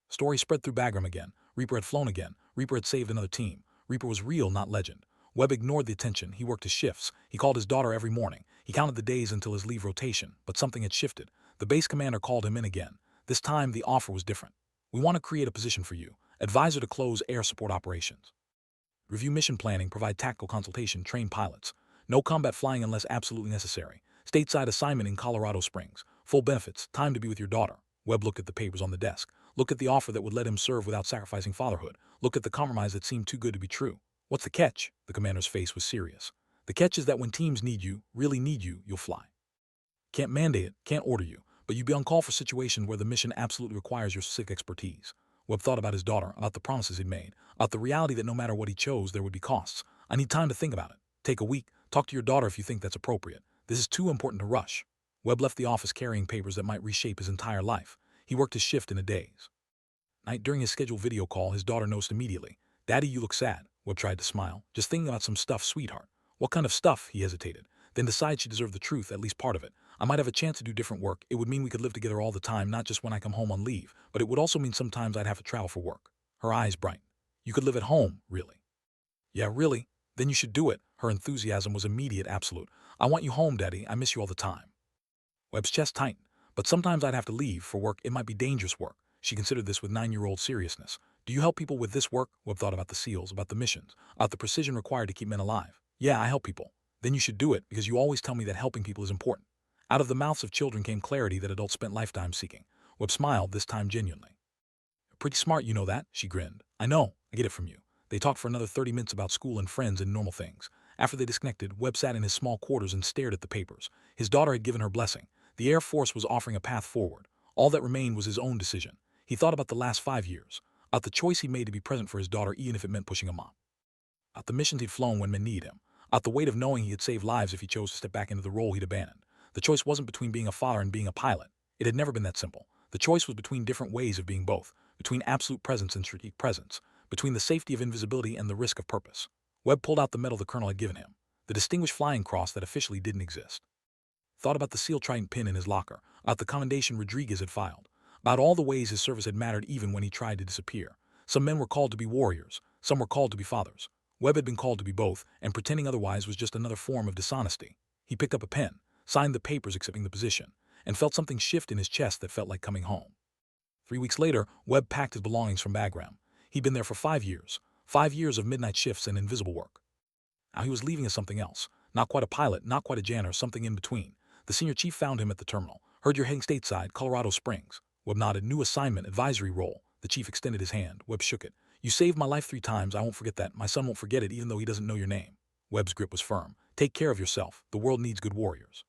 Story spread through Bagram again. Reaper had flown again. Reaper had saved another team. Reaper was real, not legend. Webb ignored the attention. He worked his shifts. He called his daughter every morning. He counted the days until his leave rotation, but something had shifted. The base commander called him in again. This time, the offer was different. We want to create a position for you. Advisor to close air support operations. Review mission planning, provide tactical consultation, train pilots. No combat flying unless absolutely necessary. Stateside assignment in Colorado Springs. Full benefits. Time to be with your daughter. Webb looked at the papers on the desk. Looked at the offer that would let him serve without sacrificing fatherhood. Looked at the compromise that seemed too good to be true. What's the catch? The commander's face was serious. The catch is that when teams need you, really need you, you'll fly. Can't mandate it, can't order you, but you'd be on call for situations where the mission absolutely requires your specific expertise. Webb thought about his daughter, about the promises he'd made, about the reality that no matter what he chose, there would be costs. I need time to think about it. Take a week. Talk to your daughter if you think that's appropriate. This is too important to rush. Webb left the office carrying papers that might reshape his entire life. He worked his shift in a daze. Night during his scheduled video call, his daughter noticed immediately. Daddy, you look sad. Webb tried to smile. Just thinking about some stuff, sweetheart. What kind of stuff? He hesitated. Then decided she deserved the truth, at least part of it. I might have a chance to do different work. It would mean we could live together all the time, not just when I come home on leave, but it would also mean sometimes I'd have to travel for work. her eyes bright. You could live at home, really. Yeah, really? Then you should do it. Her enthusiasm was immediate, absolute. I want you home, Daddy. I miss you all the time. Webb's chest tightened. But sometimes I'd have to leave for work. It might be dangerous work. She considered this with 9-year-old seriousness. Do you help people with this work? Webb thought about the SEALs, about the missions, about the precision required to keep men alive. Yeah, I help people. Then you should do it, because you always tell me that helping people is important. Out of the mouths of children came clarity that adults spent lifetimes seeking. Webb smiled, this time genuinely. Pretty smart, you know that, she grinned. I know, I get it from you. They talked for another 30 minutes about school and friends and normal things. After they disconnected, Webb sat in his small quarters and stared at the papers. His daughter had given her blessing. The Air Force was offering a path forward. All that remained was his own decision. He thought about the last 5 years, about the choice he made to be present for his daughter even if it meant pushing a mop, about the missions he'd flown when men needed him, about the weight of knowing he had saved lives if he chose to step back into the role he'd abandoned. The choice wasn't between being a father and being a pilot. It had never been that simple. The choice was between different ways of being both, between absolute presence and strategic presence, between the safety of invisibility and the risk of purpose. Webb pulled out the medal the colonel had given him, the Distinguished Flying Cross that officially didn't exist. Thought about the SEAL Trident pin in his locker, about the commendation Rodriguez had filed, about all the ways his service had mattered even when he tried to disappear. Some men were called to be warriors, some were called to be fathers. Webb had been called to be both, and pretending otherwise was just another form of dishonesty. He picked up a pen, signed the papers accepting the position, and felt something shift in his chest that felt like coming home. 3 weeks later, Webb packed his belongings from Bagram. He'd been there for 5 years, 5 years of midnight shifts and invisible work. Now he was leaving as something else, not quite a pilot, not quite a janitor, something in between. The senior chief found him at the terminal. Heard you're heading stateside, Colorado Springs. Webb nodded. New assignment, advisory role. The chief extended his hand. Webb shook it. You saved my life 3 times. I won't forget that. My son won't forget it even though he doesn't know your name. Webb's grip was firm. Take care of yourself. The world needs good warriors.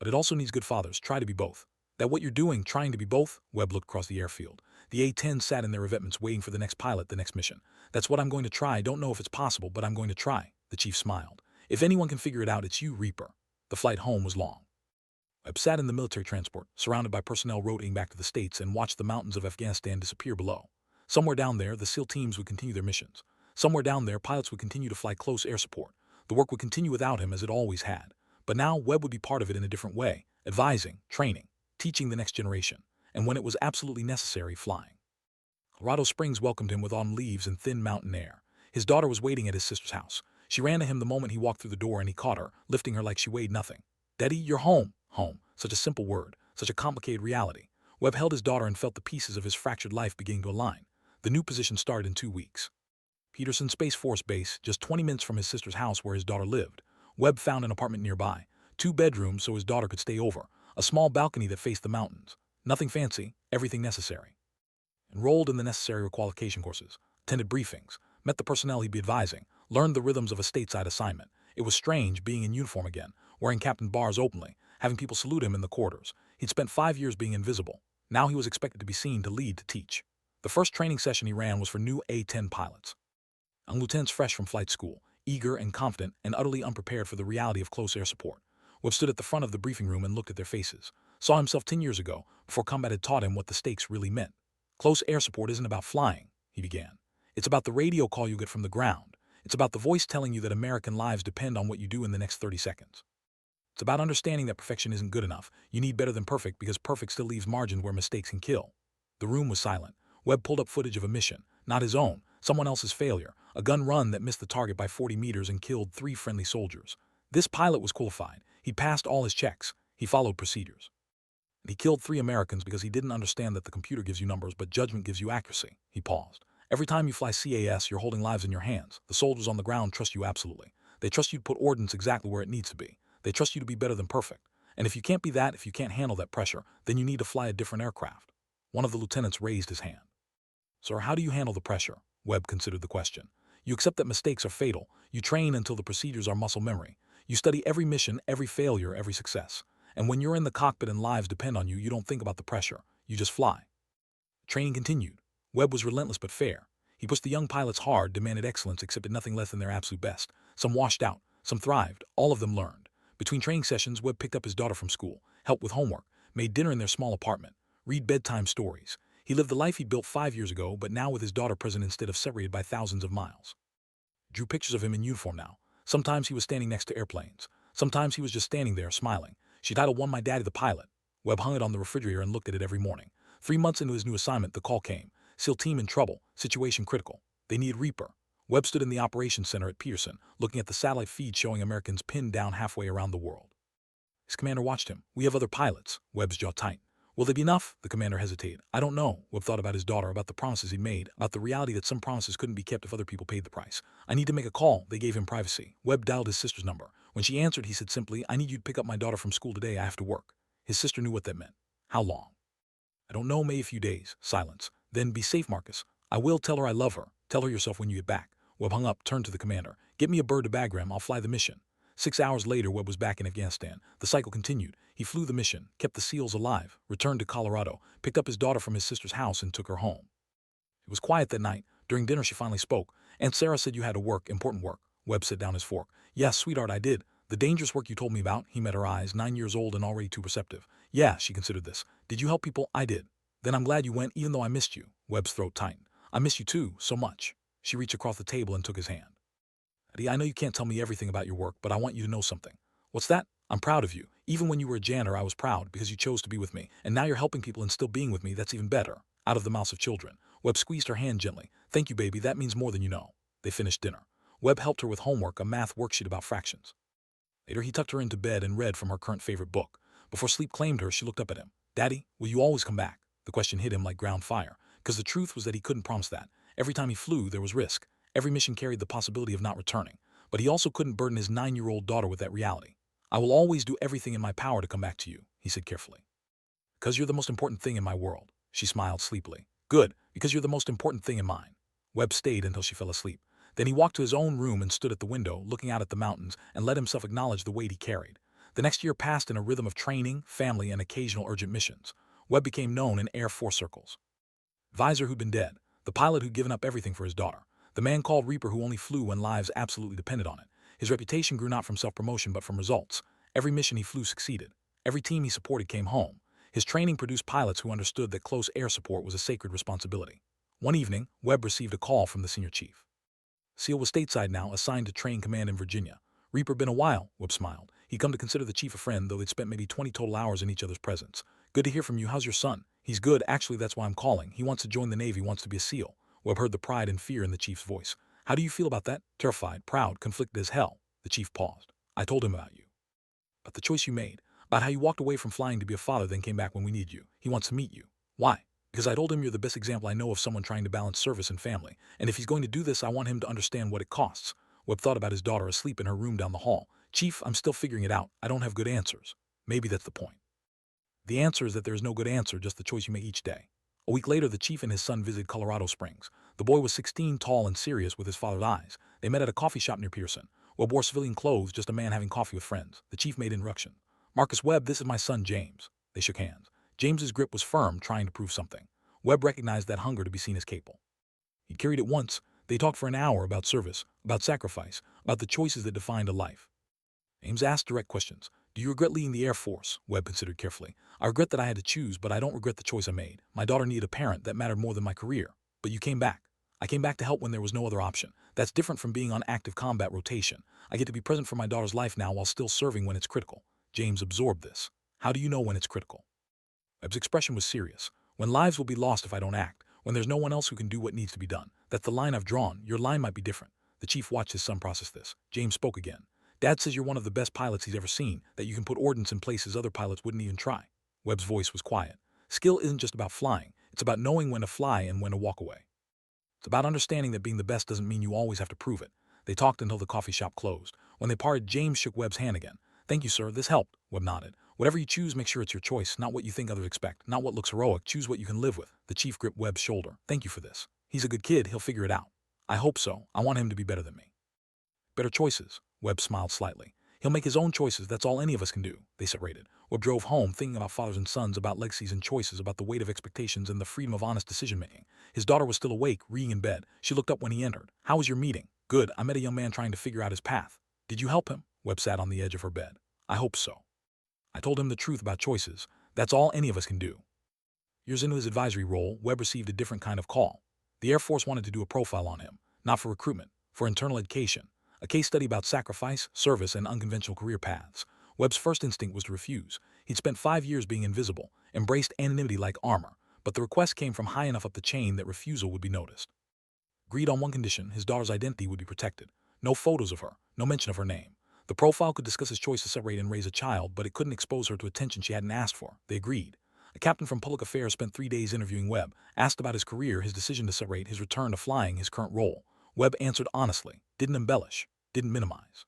But it also needs good fathers. Try to be both. That what you're doing, trying to be both? Webb looked across the airfield. The A-10 sat in their revetments waiting for the next pilot, the next mission. That's what I'm going to try. Don't know if it's possible, but I'm going to try. The chief smiled. If anyone can figure it out, it's you, Reaper. The flight home was long. Webb sat in the military transport, surrounded by personnel rotating back to the States, and watched the mountains of Afghanistan disappear below. Somewhere down there, the SEAL teams would continue their missions. Somewhere down there, pilots would continue to fly close air support. The work would continue without him as it always had. But now Webb would be part of it in a different way, advising, training, teaching the next generation, and when it was absolutely necessary, flying. Colorado Springs welcomed him with autumn leaves and thin mountain air. His daughter was waiting at his sister's house. She ran to him the moment he walked through the door, and he caught her, lifting her like she weighed nothing. Daddy, you're home. Home. Such a simple word, such a complicated reality. Webb held his daughter and felt the pieces of his fractured life beginning to align. The new position started in 2 weeks. Peterson Space Force Base, just 20 minutes from his sister's house where his daughter lived. Webb found an apartment nearby, 2 bedrooms so his daughter could stay over, a small balcony that faced the mountains. Nothing fancy, everything necessary. Enrolled in the necessary requalification courses, attended briefings, met the personnel he'd be advising, learned the rhythms of a stateside assignment. It was strange being in uniform again, wearing captain bars openly, having people salute him in the corridors. He'd spent 5 years being invisible. Now he was expected to be seen, to lead, to teach. The first training session he ran was for new A-10 pilots. Young lieutenants fresh from flight school, eager and confident and utterly unprepared for the reality of close air support. Webb stood at the front of the briefing room and looked at their faces. Saw himself 10 years ago, before combat had taught him what the stakes really meant. Close air support isn't about flying, he began. It's about the radio call you get from the ground. It's about the voice telling you that American lives depend on what you do in the next 30 seconds. It's about understanding that perfection isn't good enough. You need better than perfect because perfect still leaves margin where mistakes can kill. The room was silent. Webb pulled up footage of a mission, not his own, someone else's failure, a gun run that missed the target by 40 meters and killed 3 friendly soldiers. This pilot was qualified. He'd passed all his checks. He followed procedures. And he killed 3 Americans because he didn't understand that the computer gives you numbers but judgment gives you accuracy. He paused. Every time you fly CAS, you're holding lives in your hands. The soldiers on the ground trust you absolutely. They trust you to put ordnance exactly where it needs to be. They trust you to be better than perfect. And if you can't be that, if you can't handle that pressure, then you need to fly a different aircraft. One of the lieutenants raised his hand. Sir, how do you handle the pressure? Webb considered the question. You accept that mistakes are fatal. You train until the procedures are muscle memory. You study every mission, every failure, every success. And when you're in the cockpit and lives depend on you, you don't think about the pressure. You just fly. Training continued. Webb was relentless but fair. He pushed the young pilots hard, demanded excellence, accepted nothing less than their absolute best. Some washed out, some thrived, all of them learned. Between training sessions, Webb picked up his daughter from school, helped with homework, made dinner in their small apartment, read bedtime stories. He lived the life he built 5 years ago, but now with his daughter present instead of separated by thousands of miles. Drew pictures of him in uniform now. Sometimes he was standing next to airplanes. Sometimes he was just standing there, smiling. She titled one My Daddy the Pilot. Webb hung it on the refrigerator and looked at it every morning. 3 months into his new assignment, the call came. SEAL team in trouble, situation critical. They need Reaper. Webb stood in the operations center at Pearson, looking at the satellite feed showing Americans pinned down halfway around the world. His commander watched him. We have other pilots. Webb's jaw tightened. Will they be enough? The commander hesitated. I don't know. Webb thought about his daughter, about the promises he'd made, about the reality that some promises couldn't be kept if other people paid the price. I need to make a call. They gave him privacy. Webb dialed his sister's number. When she answered, he said simply, I need you to pick up my daughter from school today. I have to work. His sister knew what that meant. How long? I don't know, maybe a few days. Silence. Then be safe, Marcus. I will tell her I love her. Tell her yourself when you get back. Webb hung up, turned to the commander. Get me a bird to Bagram. I'll fly the mission. 6 hours later, Webb was back in Afghanistan. The cycle continued. He flew the mission, kept the SEALs alive, returned to Colorado, picked up his daughter from his sister's house and took her home. It was quiet that night. During dinner, she finally spoke. Aunt Sarah said you had to work, important work. Webb set down his fork. Yes, sweetheart, I did. The dangerous work you told me about. He met her eyes, 9 years old and already too perceptive. Yeah, she considered this. Did you help people? I did. Then I'm glad you went, even though I missed you. Webb's throat tightened. I miss you too, so much. She reached across the table and took his hand. Eddie, I know you can't tell me everything about your work, but I want you to know something. What's that? I'm proud of you. Even when you were a janitor, I was proud because you chose to be with me. And now you're helping people and still being with me. That's even better. Out of the mouths of children. Webb squeezed her hand gently. Thank you, baby. That means more than you know. They finished dinner. Webb helped her with homework, a math worksheet about fractions. Later, he tucked her into bed and read from her current favorite book. Before sleep claimed her, she looked up at him. Daddy, will you always come back? The question hit him like ground fire. Because the truth was that he couldn't promise that. Every time he flew, there was risk. Every mission carried the possibility of not returning. But he also couldn't burden his 9-year-old daughter with that reality. I will always do everything in my power to come back to you, he said carefully. Because you're the most important thing in my world, she smiled sleepily. Good, because you're the most important thing in mine. Webb stayed until she fell asleep. Then he walked to his own room and stood at the window, looking out at the mountains, and let himself acknowledge the weight he carried. The next year passed in a rhythm of training, family, and occasional urgent missions. Webb became known in Air Force circles. Visor who'd been dead, the pilot who'd given up everything for his daughter, the man called Reaper who only flew when lives absolutely depended on it. His reputation grew not from self-promotion but from results. Every mission he flew succeeded. Every team he supported came home. His training produced pilots who understood that close air support was a sacred responsibility. One evening, Webb received a call from the senior chief. SEAL was stateside now, assigned to train command in Virginia. Reaper been a while, Webb smiled. He'd come to consider the chief a friend, though they'd spent maybe 20 total hours in each other's presence. Good to hear from you. How's your son? He's good. Actually, that's why I'm calling. He wants to join the Navy, wants to be a SEAL. Webb heard the pride and fear in the chief's voice. How do you feel about that? Terrified, proud, conflicted as hell. The chief paused. I told him about you. About the choice you made. About how you walked away from flying to be a father, then came back when we needed you. He wants to meet you. Why? Because I told him you're the best example I know of someone trying to balance service and family. And if he's going to do this, I want him to understand what it costs. Webb thought about his daughter asleep in her room down the hall. Chief, I'm still figuring it out. I don't have good answers. Maybe that's the point. The answer is that there is no good answer, just the choice you make each day. A week later, the chief and his son visited Colorado Springs. The boy was 16, tall and serious with his father's eyes. They met at a coffee shop near Pearson. Webb wore civilian clothes, just a man having coffee with friends. The chief made introduction. Marcus Webb, this is my son James. They shook hands. James's grip was firm, trying to prove something. Webb recognized that hunger to be seen as capable. He carried it once. They talked for an hour about service, about sacrifice, about the choices that defined a life. James asked direct questions. Do you regret leaving the Air Force? Webb considered carefully. I regret that I had to choose, but I don't regret the choice I made. My daughter needed a parent. That mattered more than my career. But you came back. I came back to help when there was no other option. That's different from being on active combat rotation. I get to be present for my daughter's life now while still serving when it's critical. James absorbed this. How do you know when it's critical? Webb's expression was serious. When lives will be lost if I don't act. When there's no one else who can do what needs to be done. That's the line I've drawn. Your line might be different. The chief watched his son process this. James spoke again. Dad says you're one of the best pilots he's ever seen, that you can put ordnance in places other pilots wouldn't even try. Webb's voice was quiet. Skill isn't just about flying. It's about knowing when to fly and when to walk away. It's about understanding that being the best doesn't mean you always have to prove it. They talked until the coffee shop closed. When they parted, James shook Webb's hand again. Thank you, sir. This helped. Webb nodded. Whatever you choose, make sure it's your choice, not what you think others expect, not what looks heroic. Choose what you can live with. The chief gripped Webb's shoulder. Thank you for this. He's a good kid. He'll figure it out. I hope so. I want him to be better than me. Better choices. Webb smiled slightly. He'll make his own choices. That's all any of us can do. They separated. Webb drove home, thinking about fathers and sons, about legacies and choices, about the weight of expectations and the freedom of honest decision-making. His daughter was still awake, reading in bed. She looked up when he entered. How was your meeting? Good. I met a young man trying to figure out his path. Did you help him? Webb sat on the edge of her bed. I hope so. I told him the truth about choices. That's all any of us can do. Years into his advisory role, Webb received a different kind of call. The Air Force wanted to do a profile on him, not for recruitment, for internal education. A case study about sacrifice, service, and unconventional career paths. Webb's first instinct was to refuse. He'd spent 5 years being invisible, embraced anonymity like armor. but the request came from high enough up the chain that refusal would be noticed. Agreed on one condition: his daughter's identity would be protected. No photos of her, no mention of her name. The profile could discuss his choice to separate and raise a child, but it couldn't expose her to attention she hadn't asked for. They agreed. A captain from public affairs spent 3 days interviewing Webb, asked about his career, his decision to separate, his return to flying, his current role. Webb answered honestly, didn't embellish, didn't minimize.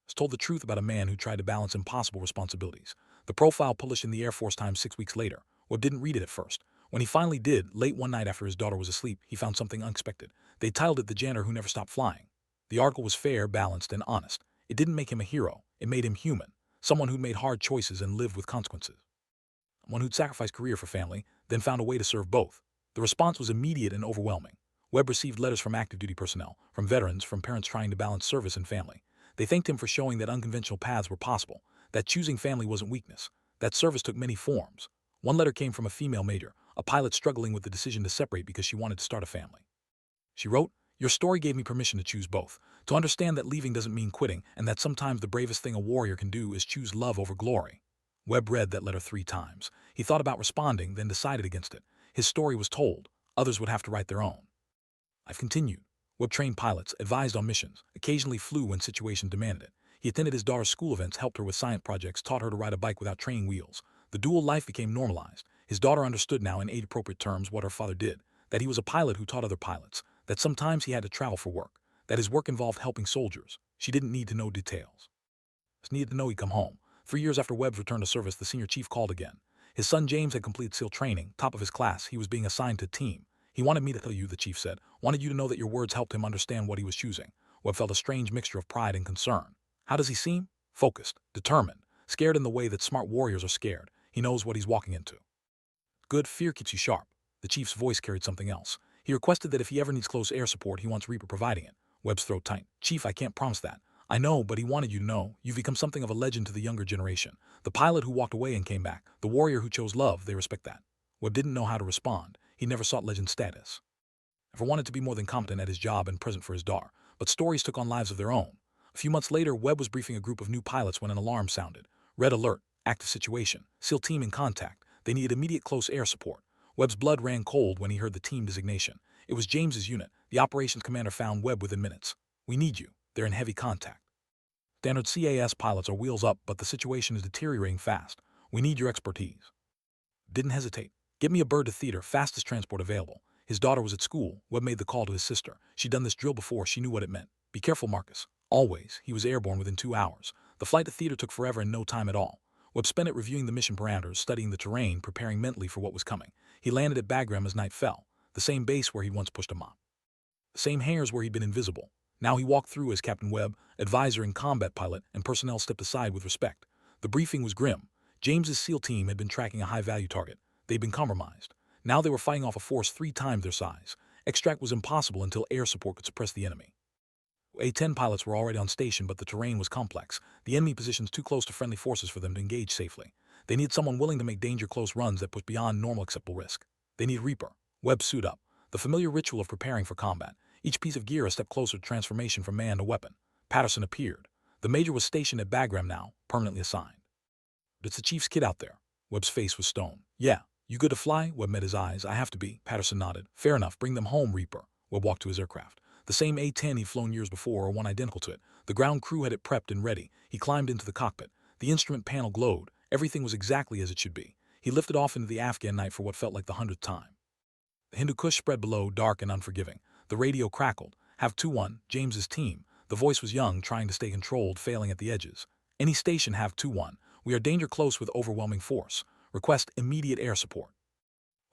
Was told the truth about a man who tried to balance impossible responsibilities. The profile published in the Air Force Times 6 weeks later. Webb didn't read it at first. When he finally did, late one night after his daughter was asleep, he found something unexpected. They titled it "The Janitor Who Never Stopped Flying." The article was fair, balanced, and honest. It didn't make him a hero. It made him human. Someone who'd made hard choices and lived with consequences. One who'd sacrificed career for family, then found a way to serve both. The response was immediate and overwhelming. Webb received letters from active duty personnel, from veterans, from parents trying to balance service and family. They thanked him for showing that unconventional paths were possible, that choosing family wasn't weakness, that service took many forms. One letter came from a female major, a pilot struggling with the decision to separate because she wanted to start a family. She wrote, "Your story gave me permission to choose both, to understand that leaving doesn't mean quitting, and that sometimes the bravest thing a warrior can do is choose love over glory." Webb read that letter 3 times. He thought about responding, then decided against it. His story was told. Others would have to write their own. I've continued. Webb trained pilots, advised on missions, occasionally flew when situations demanded it. He attended his daughter's school events, helped her with science projects, taught her to ride a bike without training wheels. The dual life became normalized. His daughter understood now in age-appropriate terms what her father did, that he was a pilot who taught other pilots, that sometimes he had to travel for work, that his work involved helping soldiers. She didn't need to know details. Just needed to know he'd come home. 3 years after Webb's return to service, the senior chief called again. His son James had completed SEAL training, top of his class. He was being assigned to a team. "He wanted me to tell you," the chief said. "Wanted you to know that your words helped him understand what he was choosing." Webb felt a strange mixture of pride and concern. How does he seem? Focused, determined, scared in the way that smart warriors are scared. He knows what he's walking into. Good, fear keeps you sharp. The chief's voice carried something else. He requested that if he ever needs close air support, he wants Reaper providing it. Webb's throat tightened. "Chief, I can't promise that." "I know, but he wanted you to know. You've become something of a legend to the younger generation. The pilot who walked away and came back. The warrior who chose love. They respect that." Webb didn't know how to respond. He never sought legend status. Never wanted to be more than competent at his job and present for his daughter. But stories took on lives of their own. A few months later, Webb was briefing a group of new pilots when an alarm sounded. Red alert. Active situation. SEAL team in contact. They needed immediate close air support. Webb's blood ran cold when he heard the team designation. It was James's unit. The operations commander found Webb within minutes. "We need you. They're in heavy contact. Standard CAS pilots are wheels up, but the situation is deteriorating fast. We need your expertise." Didn't hesitate. "Get me a bird to theater, fastest transport available." His daughter was at school. Webb made the call to his sister. She'd done this drill before. She knew what it meant. "Be careful, Marcus." Always. He was airborne within 2 hours. The flight to theater took forever and no time at all. Webb spent it reviewing the mission parameters, studying the terrain, preparing mentally for what was coming. He landed at Bagram as night fell, the same base where he'd once pushed a mop. The same hairs where he'd been invisible. Now he walked through as Captain Webb, advisor and combat pilot, and personnel stepped aside with respect. The briefing was grim. James's SEAL team had been tracking a high-value target. They'd been compromised. Now they were fighting off a force 3 times their size. Extract was impossible until air support could suppress the enemy. A-10 pilots were already on station, but the terrain was complex. The enemy positions too close to friendly forces for them to engage safely. They needed someone willing to make danger-close runs that push beyond normal acceptable risk. They needed Reaper. Webb suit up. The familiar ritual of preparing for combat. Each piece of gear a step closer to transformation from man to weapon. Patterson appeared. The major was stationed at Bagram now, permanently assigned. "It's the chief's kid out there." Webb's face was stone. "Yeah. You good to fly?" Webb met his eyes. "I have to be." Patterson nodded. "Fair enough. Bring them home, Reaper." Webb walked to his aircraft. The same A-10 he'd flown years before, or one identical to it. The ground crew had it prepped and ready. He climbed into the cockpit. The instrument panel glowed. Everything was exactly as it should be. He lifted off into the Afghan night for what felt like the 100th time. The Hindu Kush spread below, dark and unforgiving. The radio crackled. "Have 2-1, James's team." The voice was young, trying to stay controlled, failing at the edges. "Any station, have 2-1. We are danger close with overwhelming force. Request immediate air support."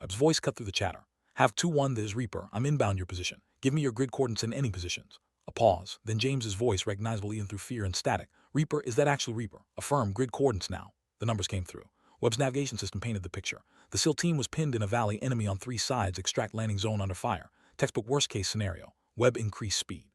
Webb's voice cut through the chatter. "Have 2-1, this is Reaper. I'm inbound your position. Give me your grid coordinates in any positions." A pause. Then James's voice, recognizable even through fear and static. "Reaper, is that actually Reaper? Affirm, grid coordinates now." The numbers came through. Webb's navigation system painted the picture. The SEAL team was pinned in a valley, enemy on 3 sides, extract landing zone under fire. Textbook worst-case scenario. Webb increased speed.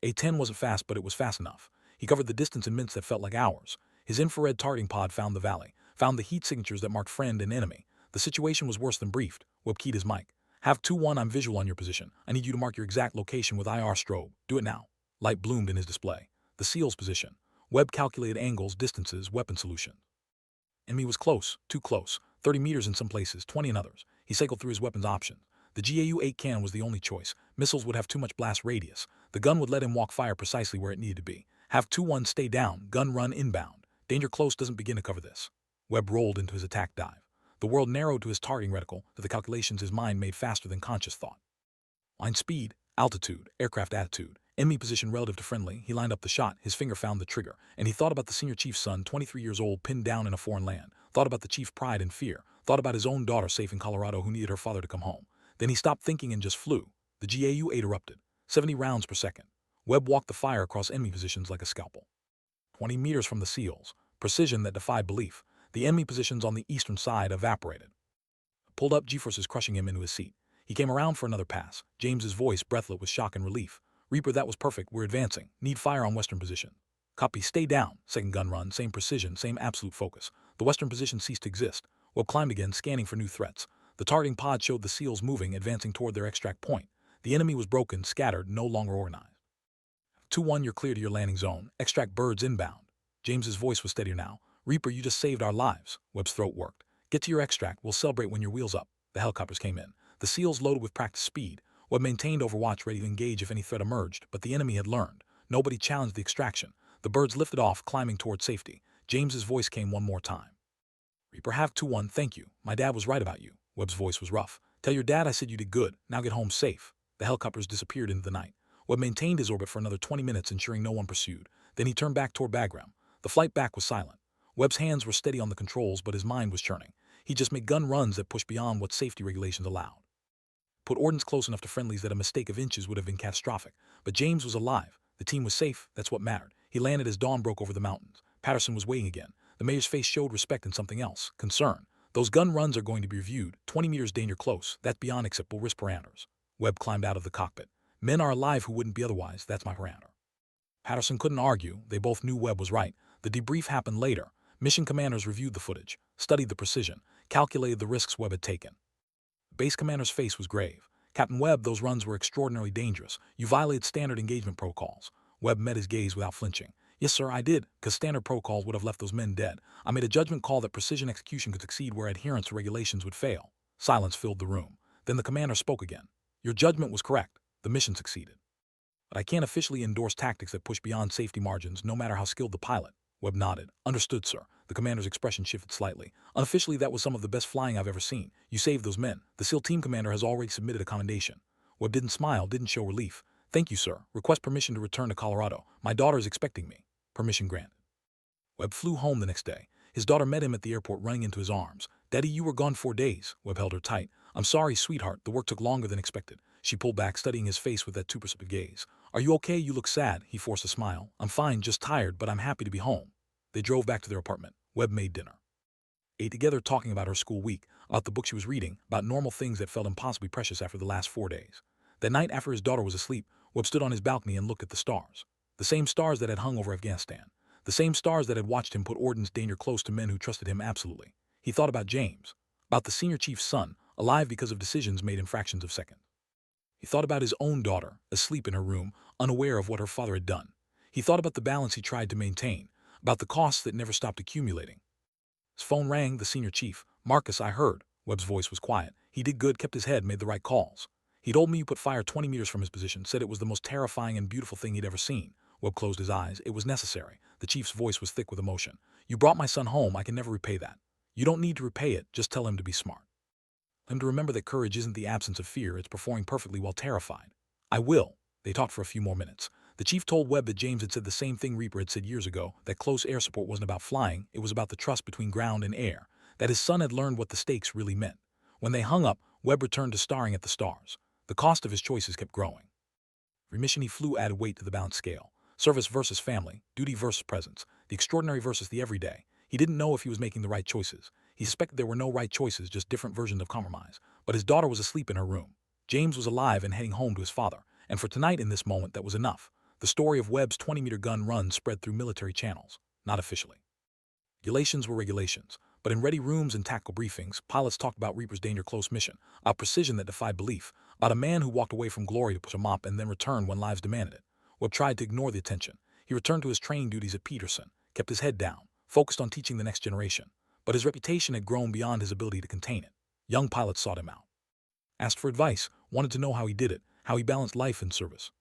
A-10 wasn't fast, but it was fast enough. He covered the distance in minutes that felt like hours. His infrared targeting pod found the valley, found the heat signatures that marked friend and enemy. The situation was worse than briefed. Webb keyed his mic. "Have 2-1, I'm visual on your position. I need you to mark your exact location with IR strobe. Do it now." Light bloomed in his display. The SEAL's position. Webb calculated angles, distances, weapon solution. Enemy was close, too close. 30 meters in some places, 20 in others. He cycled through his weapons options. The GAU-8 cannon was the only choice. Missiles would have too much blast radius. The gun would let him walk fire precisely where it needed to be. Have 2-1 stay down, gun run inbound. Danger close doesn't begin to cover this. Webb rolled into his attack dive. The world narrowed to his targeting reticle, to the calculations his mind made faster than conscious thought. Line speed, altitude, aircraft attitude, enemy position relative to friendly. He lined up the shot, his finger found the trigger, and he thought about the senior chief's son, 23 years old, pinned down in a foreign land, thought about the chief's pride and fear, thought about his own daughter safe in Colorado who needed her father to come home. Then he stopped thinking and just flew. The GAU-8 erupted. 70 rounds per second. Webb walked the fire across enemy positions like a scalpel. 20 meters from the SEALs. Precision that defied belief. The enemy positions on the eastern side evaporated. Pulled up, G-forces crushing him into his seat. He came around for another pass. James's voice breathless with shock and relief. Reaper, that was perfect. We're advancing. Need fire on western position. Copy. Stay down. Second gun run. Same precision, same absolute focus. The western position ceased to exist. Webb climbed again, scanning for new threats. The targeting pod showed the SEALs moving, advancing toward their extract point. The enemy was broken, scattered, no longer organized. 2-1, you're clear to your landing zone. Extract birds inbound. James's voice was steadier now. Reaper, you just saved our lives. Webb's throat worked. Get to your extract. We'll celebrate when your wheel's up. The helicopters came in. The SEALs loaded with practice speed. Webb maintained overwatch, ready to engage if any threat emerged, but the enemy had learned. Nobody challenged the extraction. The birds lifted off, climbing toward safety. James's voice came one more time. Reaper, have 2-1, thank you. My dad was right about you. Webb's voice was rough. Tell your dad I said you did good. Now get home safe. The helicopters disappeared into the night. Webb maintained his orbit for another 20 minutes, ensuring no one pursued. Then he turned back toward Bagram. The flight back was silent. Webb's hands were steady on the controls, but his mind was churning. He just made gun runs that pushed beyond what safety regulations allowed. Put ordnance close enough to friendlies that a mistake of inches would have been catastrophic. But James was alive. The team was safe. That's what mattered. He landed as dawn broke over the mountains. Patterson was waiting again. The mayor's face showed respect and something else, concern. Those gun runs are going to be reviewed. 20 meters danger close. That's beyond acceptable risk parameters. Webb climbed out of the cockpit. Men are alive who wouldn't be otherwise. That's my parameter. Patterson couldn't argue. They both knew Webb was right. The debrief happened later. Mission commanders reviewed the footage, studied the precision, calculated the risks Webb had taken. Base commander's face was grave. Captain Webb, those runs were extraordinarily dangerous. You violated standard engagement protocols. Webb met his gaze without flinching. Yes, sir, I did, because standard protocols would have left those men dead. I made a judgment call that precision execution could succeed where adherence to regulations would fail. Silence filled the room. Then the commander spoke again. Your judgment was correct. The mission succeeded. But I can't officially endorse tactics that push beyond safety margins, no matter how skilled the pilot. Webb nodded. Understood, sir. The commander's expression shifted slightly. Unofficially, that was some of the best flying I've ever seen. You saved those men. The SEAL team commander has already submitted a commendation. Webb didn't smile, didn't show relief. Thank you, sir. Request permission to return to Colorado. My daughter is expecting me. Permission granted. Webb flew home the next day. His daughter met him at the airport, running into his arms. Daddy, you were gone 4 days. Webb held her tight. I'm sorry, sweetheart. The work took longer than expected. She pulled back, studying his face with that too perceptive gaze. Are you okay? You look sad. He forced a smile. I'm fine, just tired, but I'm happy to be home. They drove back to their apartment. Webb made dinner. Ate together, talking about her school week, about the book she was reading, about normal things that felt impossibly precious after the last 4 days. That night, after his daughter was asleep, Webb stood on his balcony and looked at the stars. The same stars that had hung over Afghanistan. The same stars that had watched him put ordnance danger close to men who trusted him absolutely. He thought about James, about the senior chief's son, alive because of decisions made in fractions of seconds. He thought about his own daughter, asleep in her room, unaware of what her father had done. He thought about the balance he tried to maintain, about the costs that never stopped accumulating. His phone rang, the senior chief. Marcus, I heard. Webb's voice was quiet. He did good, kept his head, made the right calls. He told me you put fire 20 meters from his position, said it was the most terrifying and beautiful thing he'd ever seen. Webb closed his eyes. It was necessary. The chief's voice was thick with emotion. You brought my son home. I can never repay that. You don't need to repay it. Just tell him to be smart. Tell him to remember that courage isn't the absence of fear. It's performing perfectly while terrified. I will. They talked for a few more minutes. The chief told Webb that James had said the same thing Reaper had said years ago, that close air support wasn't about flying, it was about the trust between ground and air, that his son had learned what the stakes really meant. When they hung up, Webb returned to staring at the stars. The cost of his choices kept growing. Every mission he flew added weight to the balance scale. Service versus family, duty versus presence, the extraordinary versus the everyday. He didn't know if he was making the right choices. He suspected there were no right choices, just different versions of compromise. But his daughter was asleep in her room. James was alive and heading home to his father. And for tonight, in this moment, that was enough. The story of Webb's 20-meter gun run spread through military channels, not officially. Regulations were regulations, but in ready rooms and tactical briefings, pilots talked about Reaper's danger close mission, about precision that defied belief, about a man who walked away from glory to push a mop and then returned when lives demanded it. Webb tried to ignore the attention. He returned to his training duties at Peterson, kept his head down, focused on teaching the next generation. But his reputation had grown beyond his ability to contain it. Young pilots sought him out, asked for advice, wanted to know how he did it, how he balanced life and service.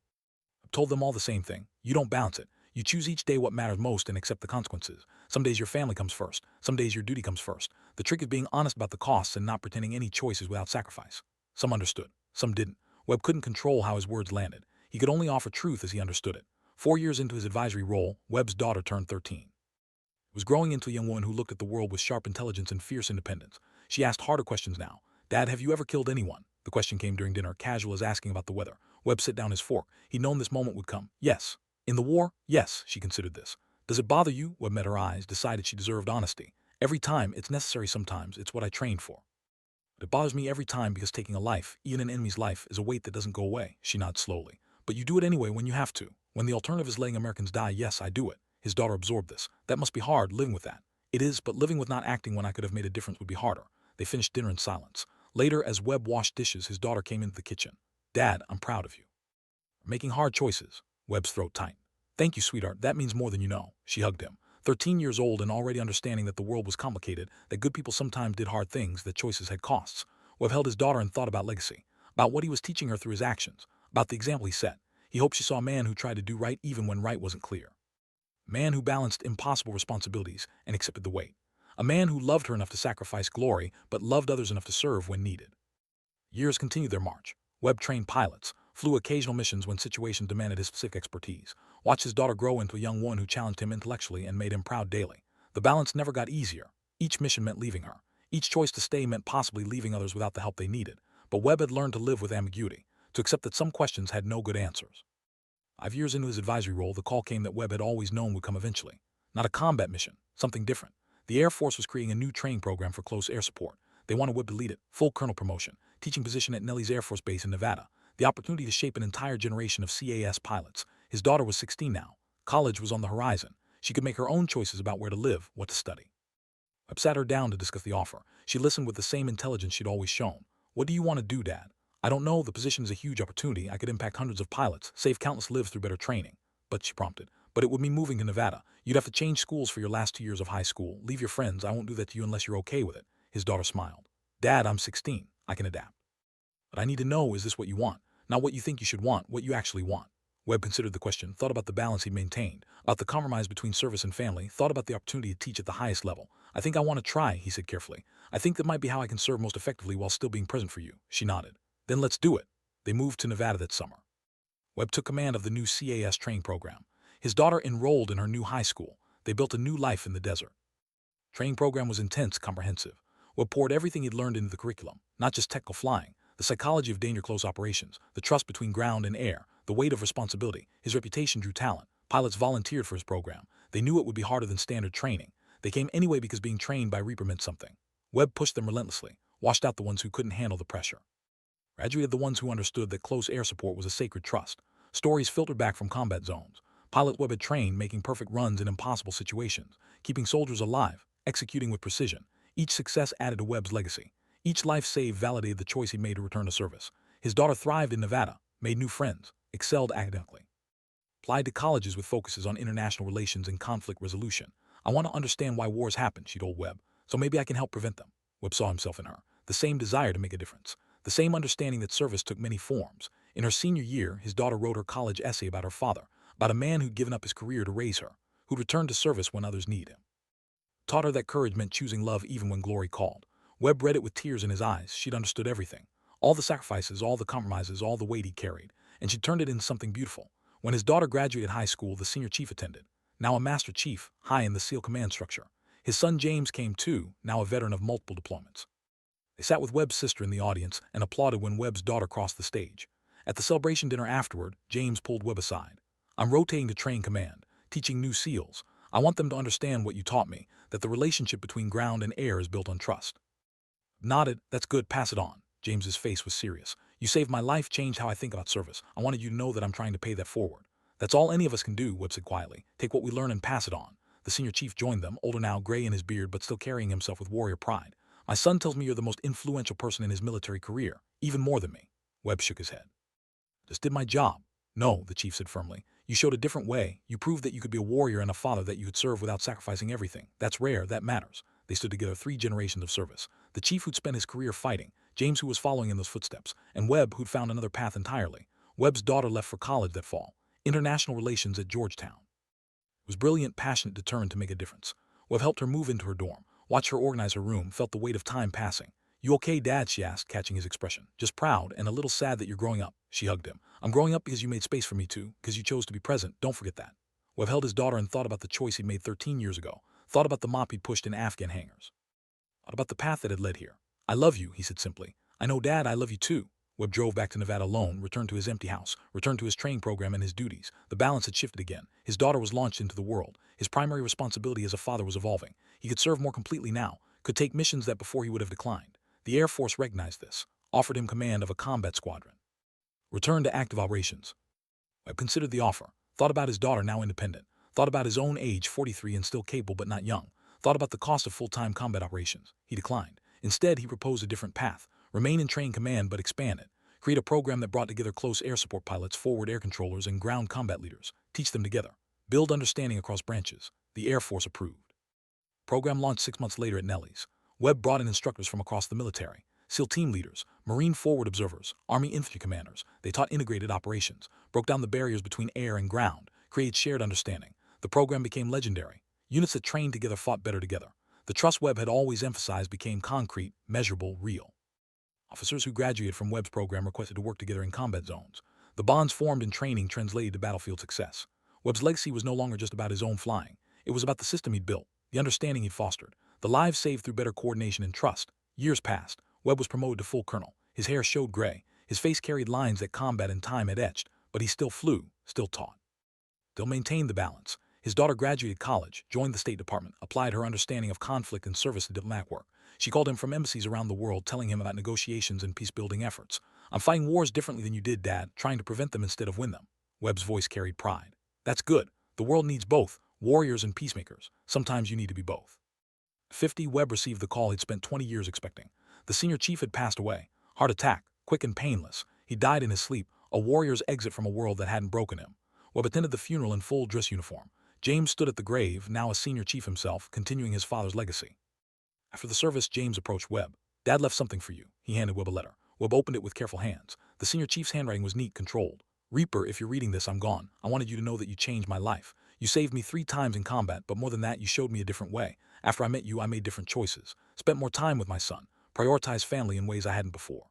I told them all the same thing. You don't balance it. You choose each day what matters most and accept the consequences. Some days your family comes first. Some days your duty comes first. The trick is being honest about the costs and not pretending any choice is without sacrifice. Some understood. Some didn't. Webb couldn't control how his words landed. He could only offer truth as he understood it. 4 years into his advisory role, Webb's daughter turned 13. Was growing into a young woman who looked at the world with sharp intelligence and fierce independence. She asked harder questions now. Dad, have you ever killed anyone? The question came during dinner, casual as asking about the weather. Webb set down his fork. He'd known this moment would come. Yes. In the war? Yes, she considered this. Does it bother you? Webb met her eyes, decided she deserved honesty. Every time, it's necessary sometimes, it's what I trained for. But it bothers me every time because taking a life, even an enemy's life, is a weight that doesn't go away. She nodded slowly. But you do it anyway when you have to. When the alternative is letting Americans die, yes, I do it. His daughter absorbed this. That must be hard, living with that. It is, but living with not acting when I could have made a difference would be harder. They finished dinner in silence. Later, as Webb washed dishes, his daughter came into the kitchen. Dad, I'm proud of you. Making hard choices. Webb's throat tightened. Thank you, sweetheart. That means more than you know. She hugged him. 13 years old and already understanding that the world was complicated, that good people sometimes did hard things, that choices had costs. Webb held his daughter and thought about legacy, about what he was teaching her through his actions, about the example he set. He hoped she saw a man who tried to do right even when right wasn't clear. A man who balanced impossible responsibilities and accepted the weight. A man who loved her enough to sacrifice glory, but loved others enough to serve when needed. Years continued their march. Webb trained pilots, flew occasional missions when situations demanded his specific expertise, watched his daughter grow into a young woman who challenged him intellectually and made him proud daily. The balance never got easier. Each mission meant leaving her. Each choice to stay meant possibly leaving others without the help they needed. But Webb had learned to live with ambiguity, to accept that some questions had no good answers. 5 years into his advisory role, the call came that Webb had always known would come eventually. Not a combat mission, something different. The Air Force was creating a new training program for close air support. They wanted Webb to lead it, full colonel promotion, teaching position at Nellis Air Force Base in Nevada, the opportunity to shape an entire generation of CAS pilots. His daughter was 16 now. College was on the horizon. She could make her own choices about where to live, what to study. Webb sat her down to discuss the offer. She listened with the same intelligence she'd always shown. What do you want to do, Dad? I don't know. The position is a huge opportunity. I could impact hundreds of pilots, save countless lives through better training. But, she prompted, but it would mean moving to Nevada. You'd have to change schools for your last 2 years of high school. Leave your friends. I won't do that to you unless you're okay with it. His daughter smiled. Dad, I'm 16. I can adapt. But I need to know, is this what you want? Not what you think you should want, what you actually want. Webb considered the question, thought about the balance he maintained, about the compromise between service and family, thought about the opportunity to teach at the highest level. I think I want to try, he said carefully. I think that might be how I can serve most effectively while still being present for you. She nodded. Then let's do it. They moved to Nevada that summer. Webb took command of the new CAS training program. His daughter enrolled in her new high school. They built a new life in the desert. Training program was intense, comprehensive. Webb poured everything he'd learned into the curriculum, not just technical flying, the psychology of danger-close operations, the trust between ground and air, the weight of responsibility. His reputation drew talent. Pilots volunteered for his program. They knew it would be harder than standard training. They came anyway because being trained by Reaper meant something. Webb pushed them relentlessly, washed out the ones who couldn't handle the pressure. Graduated the ones who understood that close air support was a sacred trust. Stories filtered back from combat zones. Pilot Webb had trained, making perfect runs in impossible situations, keeping soldiers alive, executing with precision. Each success added to Webb's legacy. Each life saved validated the choice he made to return to service. His daughter thrived in Nevada, made new friends, excelled academically. Applied to colleges with focuses on international relations and conflict resolution. I want to understand why wars happen, she told Webb, so maybe I can help prevent them. Webb saw himself in her, the same desire to make a difference, the same understanding that service took many forms. In her senior year, his daughter wrote her college essay about her father, about a man who'd given up his career to raise her, who'd returned to service when others needed him. Taught her that courage meant choosing love even when glory called. Webb read it with tears in his eyes. She'd understood everything. All the sacrifices, all the compromises, all the weight he carried. And she'd turned it into something beautiful. When his daughter graduated high school, the senior chief attended. Now a master chief, high in the SEAL command structure. His son James came too, now a veteran of multiple deployments. They sat with Webb's sister in the audience and applauded when Webb's daughter crossed the stage. At the celebration dinner afterward, James pulled Webb aside. I'm rotating to train command, teaching new SEALs. I want them to understand what you taught me, that the relationship between ground and air is built on trust. Nodded, that's good, pass it on. James's face was serious. You saved my life, changed how I think about service. I wanted you to know that I'm trying to pay that forward. That's all any of us can do, Webb said quietly. Take what we learn and pass it on. The senior chief joined them, older now, gray in his beard, but still carrying himself with warrior pride. My son tells me you're the most influential person in his military career, even more than me. Webb shook his head. Just did my job. No, the chief said firmly. You showed a different way. You proved that you could be a warrior and a father, that you could serve without sacrificing everything. That's rare, that matters. They stood together 3 generations of service. The chief who'd spent his career fighting, James who was following in those footsteps, and Webb who'd found another path entirely. Webb's daughter left for college that fall. International relations at Georgetown. Was brilliant, passionate, determined to make a difference. Webb helped her move into her dorm, watched her organize her room, felt the weight of time passing. "You okay, Dad?" she asked, catching his expression. "Just proud and a little sad that you're growing up." She hugged him. "I'm growing up because you made space for me too, because you chose to be present. Don't forget that." Webb held his daughter and thought about the choice he'd made 13 years ago, thought about the mop he'd pushed in Afghan hangars, thought about the path that had led here. "I love you," he said simply. "I know, Dad, I love you too." Webb drove back to Nevada alone, returned to his empty house, returned to his training program and his duties. The balance had shifted again. His daughter was launched into the world. His primary responsibility as a father was evolving. He could serve more completely now, could take missions that before he would have declined. The Air Force recognized this, offered him command of a combat squadron. Return to active operations. Webb considered the offer, thought about his daughter now independent, thought about his own age, 43 and still capable but not young, thought about the cost of full-time combat operations. He declined. Instead, he proposed a different path. Remain in train command but expand it. Create a program that brought together close air support pilots, forward air controllers, and ground combat leaders. Teach them together. Build understanding across branches. The Air Force approved. Program launched 6 months later at Nellis. Webb brought in instructors from across the military, SEAL team leaders, Marine forward observers, Army infantry commanders. They taught integrated operations, broke down the barriers between air and ground, created shared understanding. The program became legendary. Units that trained together fought better together. The trust Webb had always emphasized became concrete, measurable, real. Officers who graduated from Webb's program requested to work together in combat zones. The bonds formed in training translated to battlefield success. Webb's legacy was no longer just about his own flying. It was about the system he'd built, the understanding he'd fostered, the lives saved through better coordination and trust. Years passed. Webb was promoted to full colonel. His hair showed gray. His face carried lines that combat and time had etched, but he still flew, still taught. Still maintained the balance. His daughter graduated college, joined the State Department, applied her understanding of conflict and service to diplomatic work. She called him from embassies around the world, telling him about negotiations and peace-building efforts. "I'm fighting wars differently than you did, Dad, trying to prevent them instead of win them." Webb's voice carried pride. "That's good. The world needs both, warriors and peacemakers. Sometimes you need to be both." 50, Webb received the call he'd spent 20 years expecting. The senior chief had passed away. Heart attack, quick and painless. He died in his sleep, a warrior's exit from a world that hadn't broken him. Webb attended the funeral in full dress uniform. James stood at the grave, now a senior chief himself, continuing his father's legacy. After the service, James approached Webb. "Dad left something for you." He handed Webb a letter. Webb opened it with careful hands. The senior chief's handwriting was neat, controlled. "Reaper, if you're reading this, I'm gone. I wanted you to know that you changed my life. You saved me 3 times in combat, but more than that, you showed me a different way. After I met you, I made different choices. Spent more time with my son. Prioritized family in ways I hadn't before.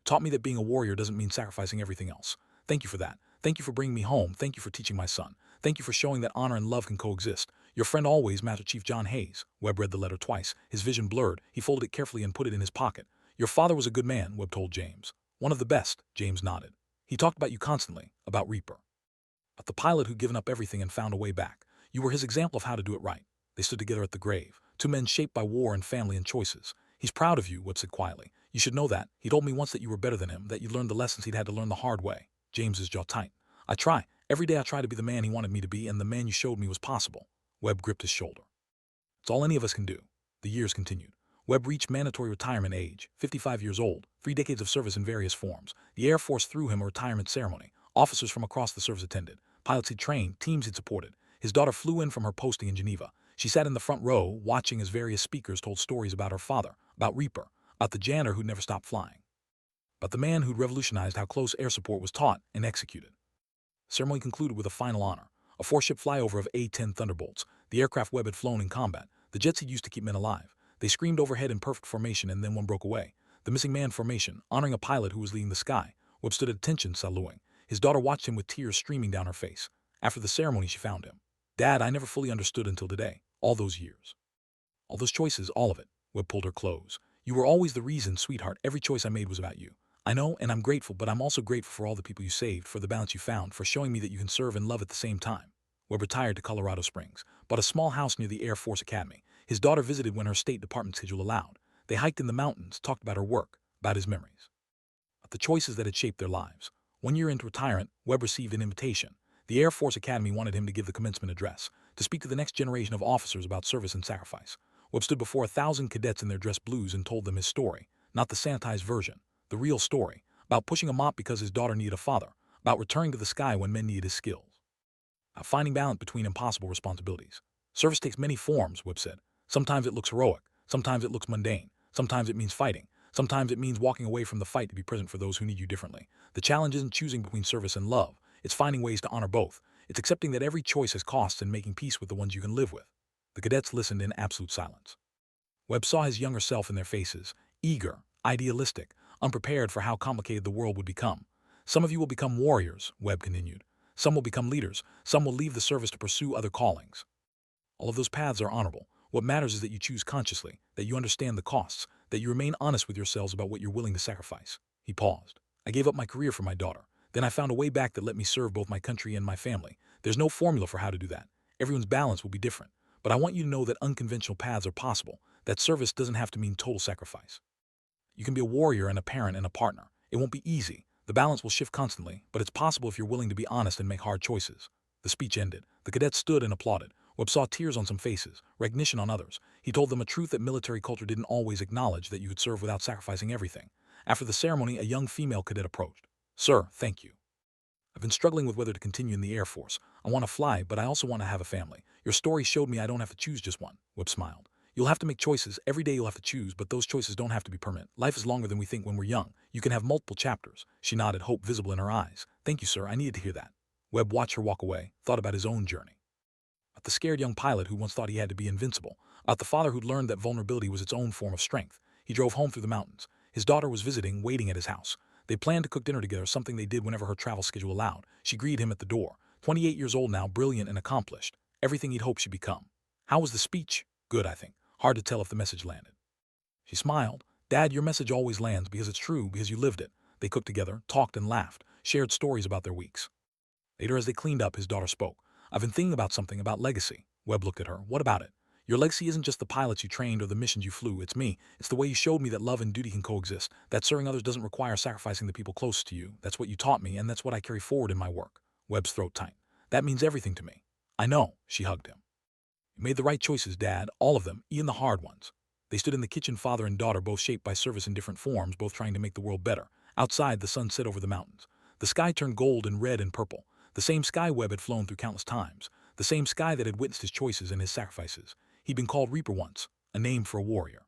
Taught me that being a warrior doesn't mean sacrificing everything else. Thank you for that. Thank you for bringing me home. Thank you for teaching my son. Thank you for showing that honor and love can coexist. Your friend always, Master Chief John Hayes." Webb read the letter twice. His vision blurred. He folded it carefully and put it in his pocket. "Your father was a good man," Webb told James. "One of the best," James nodded. "He talked about you constantly, about Reaper. About the pilot who'd given up everything and found a way back. You were his example of how to do it right." They stood together at the grave. 2 men shaped by war and family and choices. "He's proud of you," Webb said quietly. "You should know that. He told me once that you were better than him, that you'd learned the lessons he'd had to learn the hard way." James's jaw tight. "I try. Every day I try to be the man he wanted me to be, and the man you showed me was possible." Webb gripped his shoulder. "It's all any of us can do." The years continued. Webb reached mandatory retirement age, 55 years old, 3 decades of service in various forms. The Air Force threw him a retirement ceremony. Officers from across the service attended. Pilots he'd trained, teams he'd supported. His daughter flew in from her posting in Geneva. She sat in the front row, watching as various speakers told stories about her father, about Reaper, about the janitor who'd never stopped flying, about the man who'd revolutionized how close air support was taught and executed. The ceremony concluded with a final honor, a 4-ship flyover of A-10 Thunderbolts, the aircraft Webb had flown in combat, the jets he'd used to keep men alive. They screamed overhead in perfect formation, and then one broke away. The missing man formation, honoring a pilot who was leading the sky. Webb stood at attention, saluting. His daughter watched him with tears streaming down her face. After the ceremony, she found him. "Dad, I never fully understood until today. All those years. All those choices, all of it." Webb pulled her close. "You were always the reason, sweetheart. Every choice I made was about you. I know, and I'm grateful, but I'm also grateful for all the people you saved, for the balance you found, for showing me that you can serve and love at the same time." Webb retired to Colorado Springs, bought a small house near the Air Force Academy. His daughter visited when her State Department schedule allowed. They hiked in the mountains, talked about her work, about his memories, about the choices that had shaped their lives. 1 year into retirement, Webb received an invitation. The Air Force Academy wanted him to give the commencement address, to speak to the next generation of officers about service and sacrifice. Webb stood before 1,000 cadets in their dress blues and told them his story, not the sanitized version, the real story, about pushing a mop because his daughter needed a father, about returning to the sky when men needed his skills, about finding balance between impossible responsibilities. "Service takes many forms," Webb said. Sometimes it looks heroic. Sometimes it looks mundane. Sometimes it means fighting. Sometimes it means walking away from the fight to be present for those who need you differently. The challenge isn't choosing between service and love. It's finding ways to honor both. It's accepting that every choice has costs and making peace with the ones you can live with. The cadets listened in absolute silence. Webb saw his younger self in their faces, eager, idealistic, unprepared for how complicated the world would become. Some of you will become warriors, Webb continued. Some will become leaders. Some will leave the service to pursue other callings. All of those paths are honorable. What matters is that you choose consciously, that you understand the costs, that you remain honest with yourselves about what you're willing to sacrifice. He paused. I gave up my career for my daughter. Then I found a way back that let me serve both my country and my family. There's no formula for how to do that. Everyone's balance will be different. But I want you to know that unconventional paths are possible, that service doesn't have to mean total sacrifice. You can be a warrior and a parent and a partner. It won't be easy. The balance will shift constantly, but it's possible if you're willing to be honest and make hard choices. The speech ended. The cadets stood and applauded. Webb saw tears on some faces, recognition on others. He told them a truth that military culture didn't always acknowledge, that you could serve without sacrificing everything. After the ceremony, a young female cadet approached. Sir, thank you. I've been struggling with whether to continue in the Air Force. I want to fly, but I also want to have a family. Your story showed me I don't have to choose just one. Webb smiled. You'll have to make choices. Every day you'll have to choose, but those choices don't have to be permanent. Life is longer than we think when we're young. You can have multiple chapters. She nodded, hope visible in her eyes. Thank you, sir. I needed to hear that. Webb watched her walk away, thought about his own journey. About the scared young pilot who once thought he had to be invincible. About the father who'd learned that vulnerability was its own form of strength. He drove home through the mountains. His daughter was visiting, waiting at his house. They planned to cook dinner together, something they did whenever her travel schedule allowed. She greeted him at the door. 28 years old now, brilliant and accomplished. Everything he'd hoped she'd become. How was the speech? Good, I think. Hard to tell if the message landed. She smiled. Dad, your message always lands because it's true, because you lived it. They cooked together, talked and laughed, shared stories about their weeks. Later, as they cleaned up, his daughter spoke. I've been thinking about something, about legacy. Webb looked at her. What about it? Your legacy isn't just the pilots you trained or the missions you flew. It's me. It's the way you showed me that love and duty can coexist, that serving others doesn't require sacrificing the people closest to you. That's what you taught me, and that's what I carry forward in my work. Webb's throat tightened. That means everything to me. I know, she hugged him. You made the right choices, Dad, all of them, even the hard ones. They stood in the kitchen, father and daughter, both shaped by service in different forms, both trying to make the world better. Outside, the sun set over the mountains. The sky turned gold and red and purple. The same sky Webb had flown through countless times. The same sky that had witnessed his choices and his sacrifices. He'd been called Reaper once, a name for a warrior.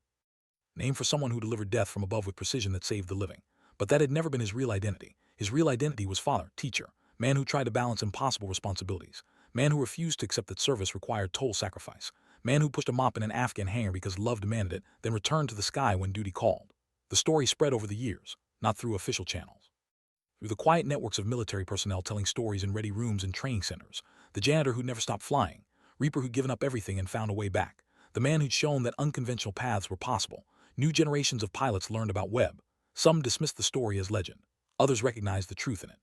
A name for someone who delivered death from above with precision that saved the living. But that had never been his real identity. His real identity was father, teacher, man who tried to balance impossible responsibilities, man who refused to accept that service required total sacrifice, man who pushed a mop in an Afghan hangar because love demanded it, then returned to the sky when duty called. The story spread over the years, not through official channels. Through the quiet networks of military personnel telling stories in ready rooms and training centers, the janitor who'd never stopped flying, Reaper who'd given up everything and found a way back, the man who'd shown that unconventional paths were possible. New generations of pilots learned about Webb. Some dismissed the story as legend. Others recognized the truth in it.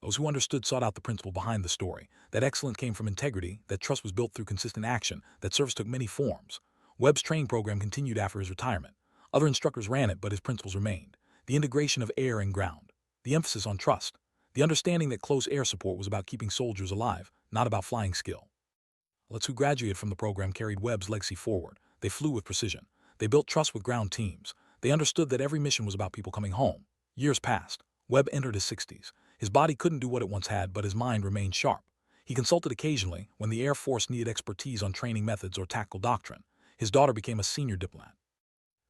Those who understood sought out the principle behind the story, that excellence came from integrity, that trust was built through consistent action, that service took many forms. Webb's training program continued after his retirement. Other instructors ran it, but his principles remained. The integration of air and ground, the emphasis on trust, the understanding that close air support was about keeping soldiers alive, not about flying skill. Pilots who graduated from the program carried Webb's legacy forward. They flew with precision. They built trust with ground teams. They understood that every mission was about people coming home. Years passed. Webb entered his 60s. His body couldn't do what it once had, but his mind remained sharp. He consulted occasionally when the Air Force needed expertise on training methods or tactical doctrine. His daughter became a senior diplomat.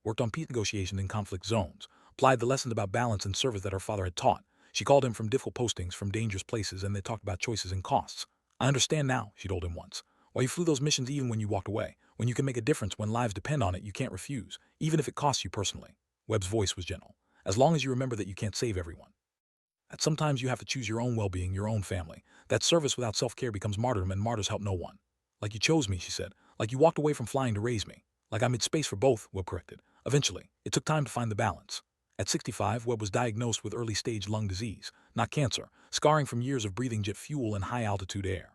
Worked on peace negotiations in conflict zones. Applied the lessons about balance and service that her father had taught. She called him from difficult postings, from dangerous places, and they talked about choices and costs. I understand now, she told him once. Why you flew those missions even when you walked away. When you can make a difference, when lives depend on it, you can't refuse, even if it costs you personally. Webb's voice was gentle. As long as you remember that you can't save everyone. That sometimes you have to choose your own well-being, your own family. That service without self-care becomes martyrdom, and martyrs help no one. Like you chose me, she said. Like you walked away from flying to raise me. Like I made space for both, Webb corrected. Eventually, it took time to find the balance. At 65, Webb was diagnosed with early-stage lung disease, not cancer, scarring from years of breathing jet fuel and high-altitude air.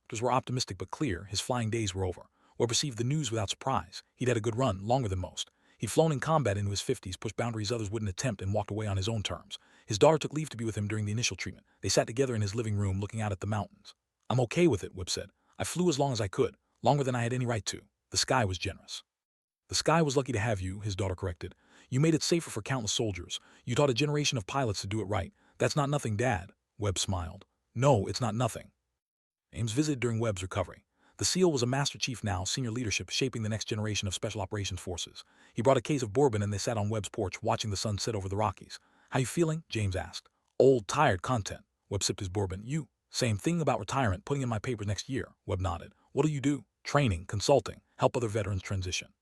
Doctors were optimistic but clear. His flying days were over. Webb received the news without surprise. He'd had a good run, longer than most. He'd flown in combat into his 50s, pushed boundaries others wouldn't attempt, and walked away on his own terms. His daughter took leave to be with him during the initial treatment. They sat together in his living room, looking out at the mountains. I'm okay with it, Webb said. I flew as long as I could, longer than I had any right to. The sky was generous. The sky was lucky to have you, his daughter corrected. You made it safer for countless soldiers. You taught a generation of pilots to do it right. That's not nothing, Dad. Webb smiled. No, it's not nothing. Ames visited during Webb's recovery. The SEAL was a Master Chief now, senior leadership shaping the next generation of Special Operations Forces. He brought a case of bourbon and they sat on Webb's porch watching the sun set over the Rockies. "How you feeling?" James asked. "Old, tired, content." Webb sipped his bourbon. "You?" "Same thing about retirement, putting in my papers next year." Webb nodded. "What do you do?" "Training, consulting, help other veterans transition."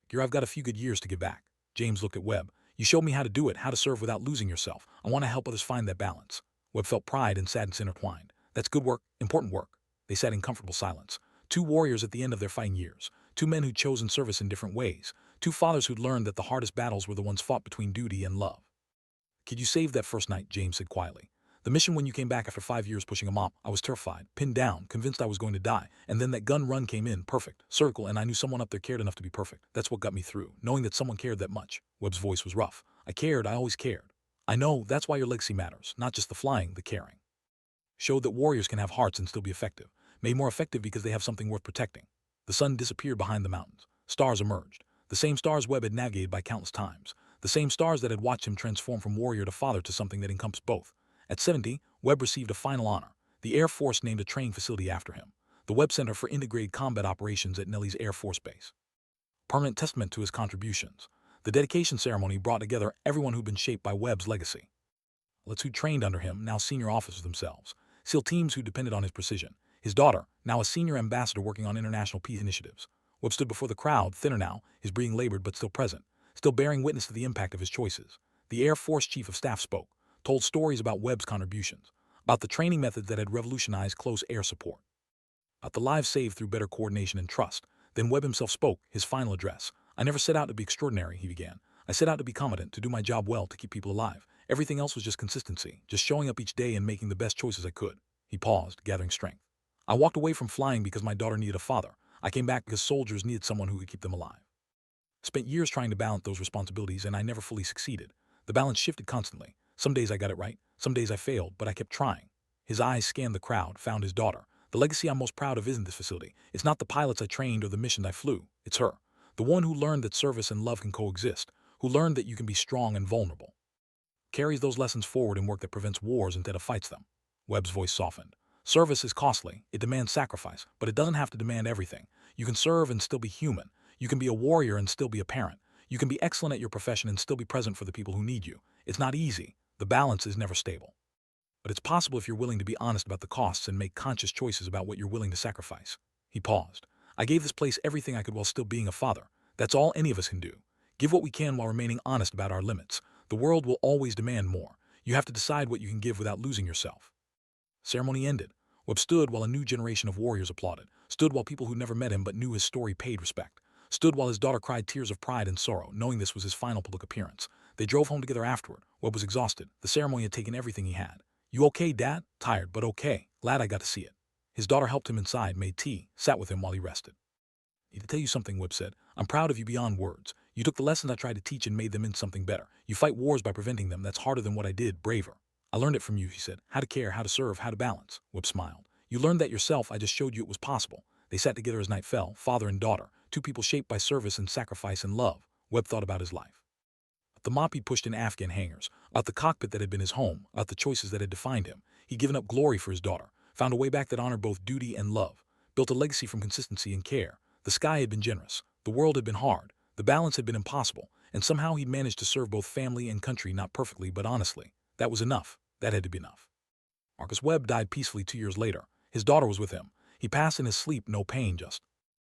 "Here I've got a few good years to give back." James looked at Webb. "You showed me how to do it, how to serve without losing yourself. I want to help others find that balance." Webb felt pride and sadness intertwined. "That's good work, important work." They sat in comfortable silence. Two warriors at the end of their fighting years. Two men who'd chosen service in different ways. Two fathers who'd learned that the hardest battles were the ones fought between duty and love. "Kid, you saved that first night," James said quietly. "The mission when you came back after 5 years pushing a mop, I was terrified, pinned down, convinced I was going to die. And then that gun run came in, perfect, circle, and I knew someone up there cared enough to be perfect. That's what got me through, knowing that someone cared that much." Webb's voice was rough. "I cared, I always cared." "I know, that's why your legacy matters, not just the flying, the caring." Showed that warriors can have hearts and still be effective. Made more effective because they have something worth protecting. The sun disappeared behind the mountains. Stars emerged. The same stars Webb had navigated by countless times. The same stars that had watched him transform from warrior to father to something that encompassed both. At 70, Webb received a final honor. The Air Force named a training facility after him. The Webb Center for Integrated Combat Operations at Nellis Air Force Base. Permanent testament to his contributions. The dedication ceremony brought together everyone who'd been shaped by Webb's legacy. Pilots who trained under him, now senior officers themselves. SEAL teams who depended on his precision. His daughter, now a senior ambassador working on international peace initiatives. Webb stood before the crowd, thinner now, his breathing labored but still present, still bearing witness to the impact of his choices. The Air Force Chief of Staff spoke, told stories about Webb's contributions, about the training methods that had revolutionized close air support, about the lives saved through better coordination and trust. Then Webb himself spoke, his final address. "I never set out to be extraordinary," he began. "I set out to be competent, to do my job well, to keep people alive. Everything else was just consistency, just showing up each day and making the best choices I could." He paused, gathering strength. "I walked away from flying because my daughter needed a father. I came back because soldiers needed someone who could keep them alive. Spent years trying to balance those responsibilities and I never fully succeeded. The balance shifted constantly. Some days I got it right, some days I failed, but I kept trying." His eyes scanned the crowd, found his daughter. "The legacy I'm most proud of isn't this facility. It's not the pilots I trained or the mission I flew. It's her. The one who learned that service and love can coexist, who learned that you can be strong and vulnerable. Carries those lessons forward in work that prevents wars instead of fights them." Webb's voice softened. "Service is costly, it demands sacrifice, but it doesn't have to demand everything. You can serve and still be human. You can be a warrior and still be a parent. You can be excellent at your profession and still be present for the people who need you. It's not easy. The balance is never stable. But it's possible if you're willing to be honest about the costs and make conscious choices about what you're willing to sacrifice." He paused. "I gave this place everything I could while still being a father. That's all any of us can do. Give what we can while remaining honest about our limits. The world will always demand more. You have to decide what you can give without losing yourself." Ceremony ended. Webb stood while a new generation of warriors applauded. Stood while people who never met him but knew his story paid respect. Stood while his daughter cried tears of pride and sorrow, knowing this was his final public appearance. They drove home together afterward. Webb was exhausted. The ceremony had taken everything he had. "You okay, Dad?" "Tired, but okay. Glad I got to see it." His daughter helped him inside, made tea, sat with him while he rested. "I need to tell you something," Webb said. "I'm proud of you beyond words. You took the lessons I tried to teach and made them into something better. You fight wars by preventing them. That's harder than what I did, braver. I learned it from you," he said. "How to care, how to serve, how to balance." Webb smiled. "You learned that yourself. I just showed you it was possible." They sat together as night fell, father and daughter, two people shaped by service and sacrifice and love. Webb thought about his life. The mop he pushed in Afghan hangars, about the cockpit that had been his home, about the choices that had defined him. He'd given up glory for his daughter, found a way back that honored both duty and love, built a legacy from consistency and care. The sky had been generous, the world had been hard, the balance had been impossible, and somehow he'd managed to serve both family and country, not perfectly but honestly. That was enough. That had to be enough. Marcus Webb died peacefully 2 years later. His daughter was with him. He passed in his sleep, no pain, just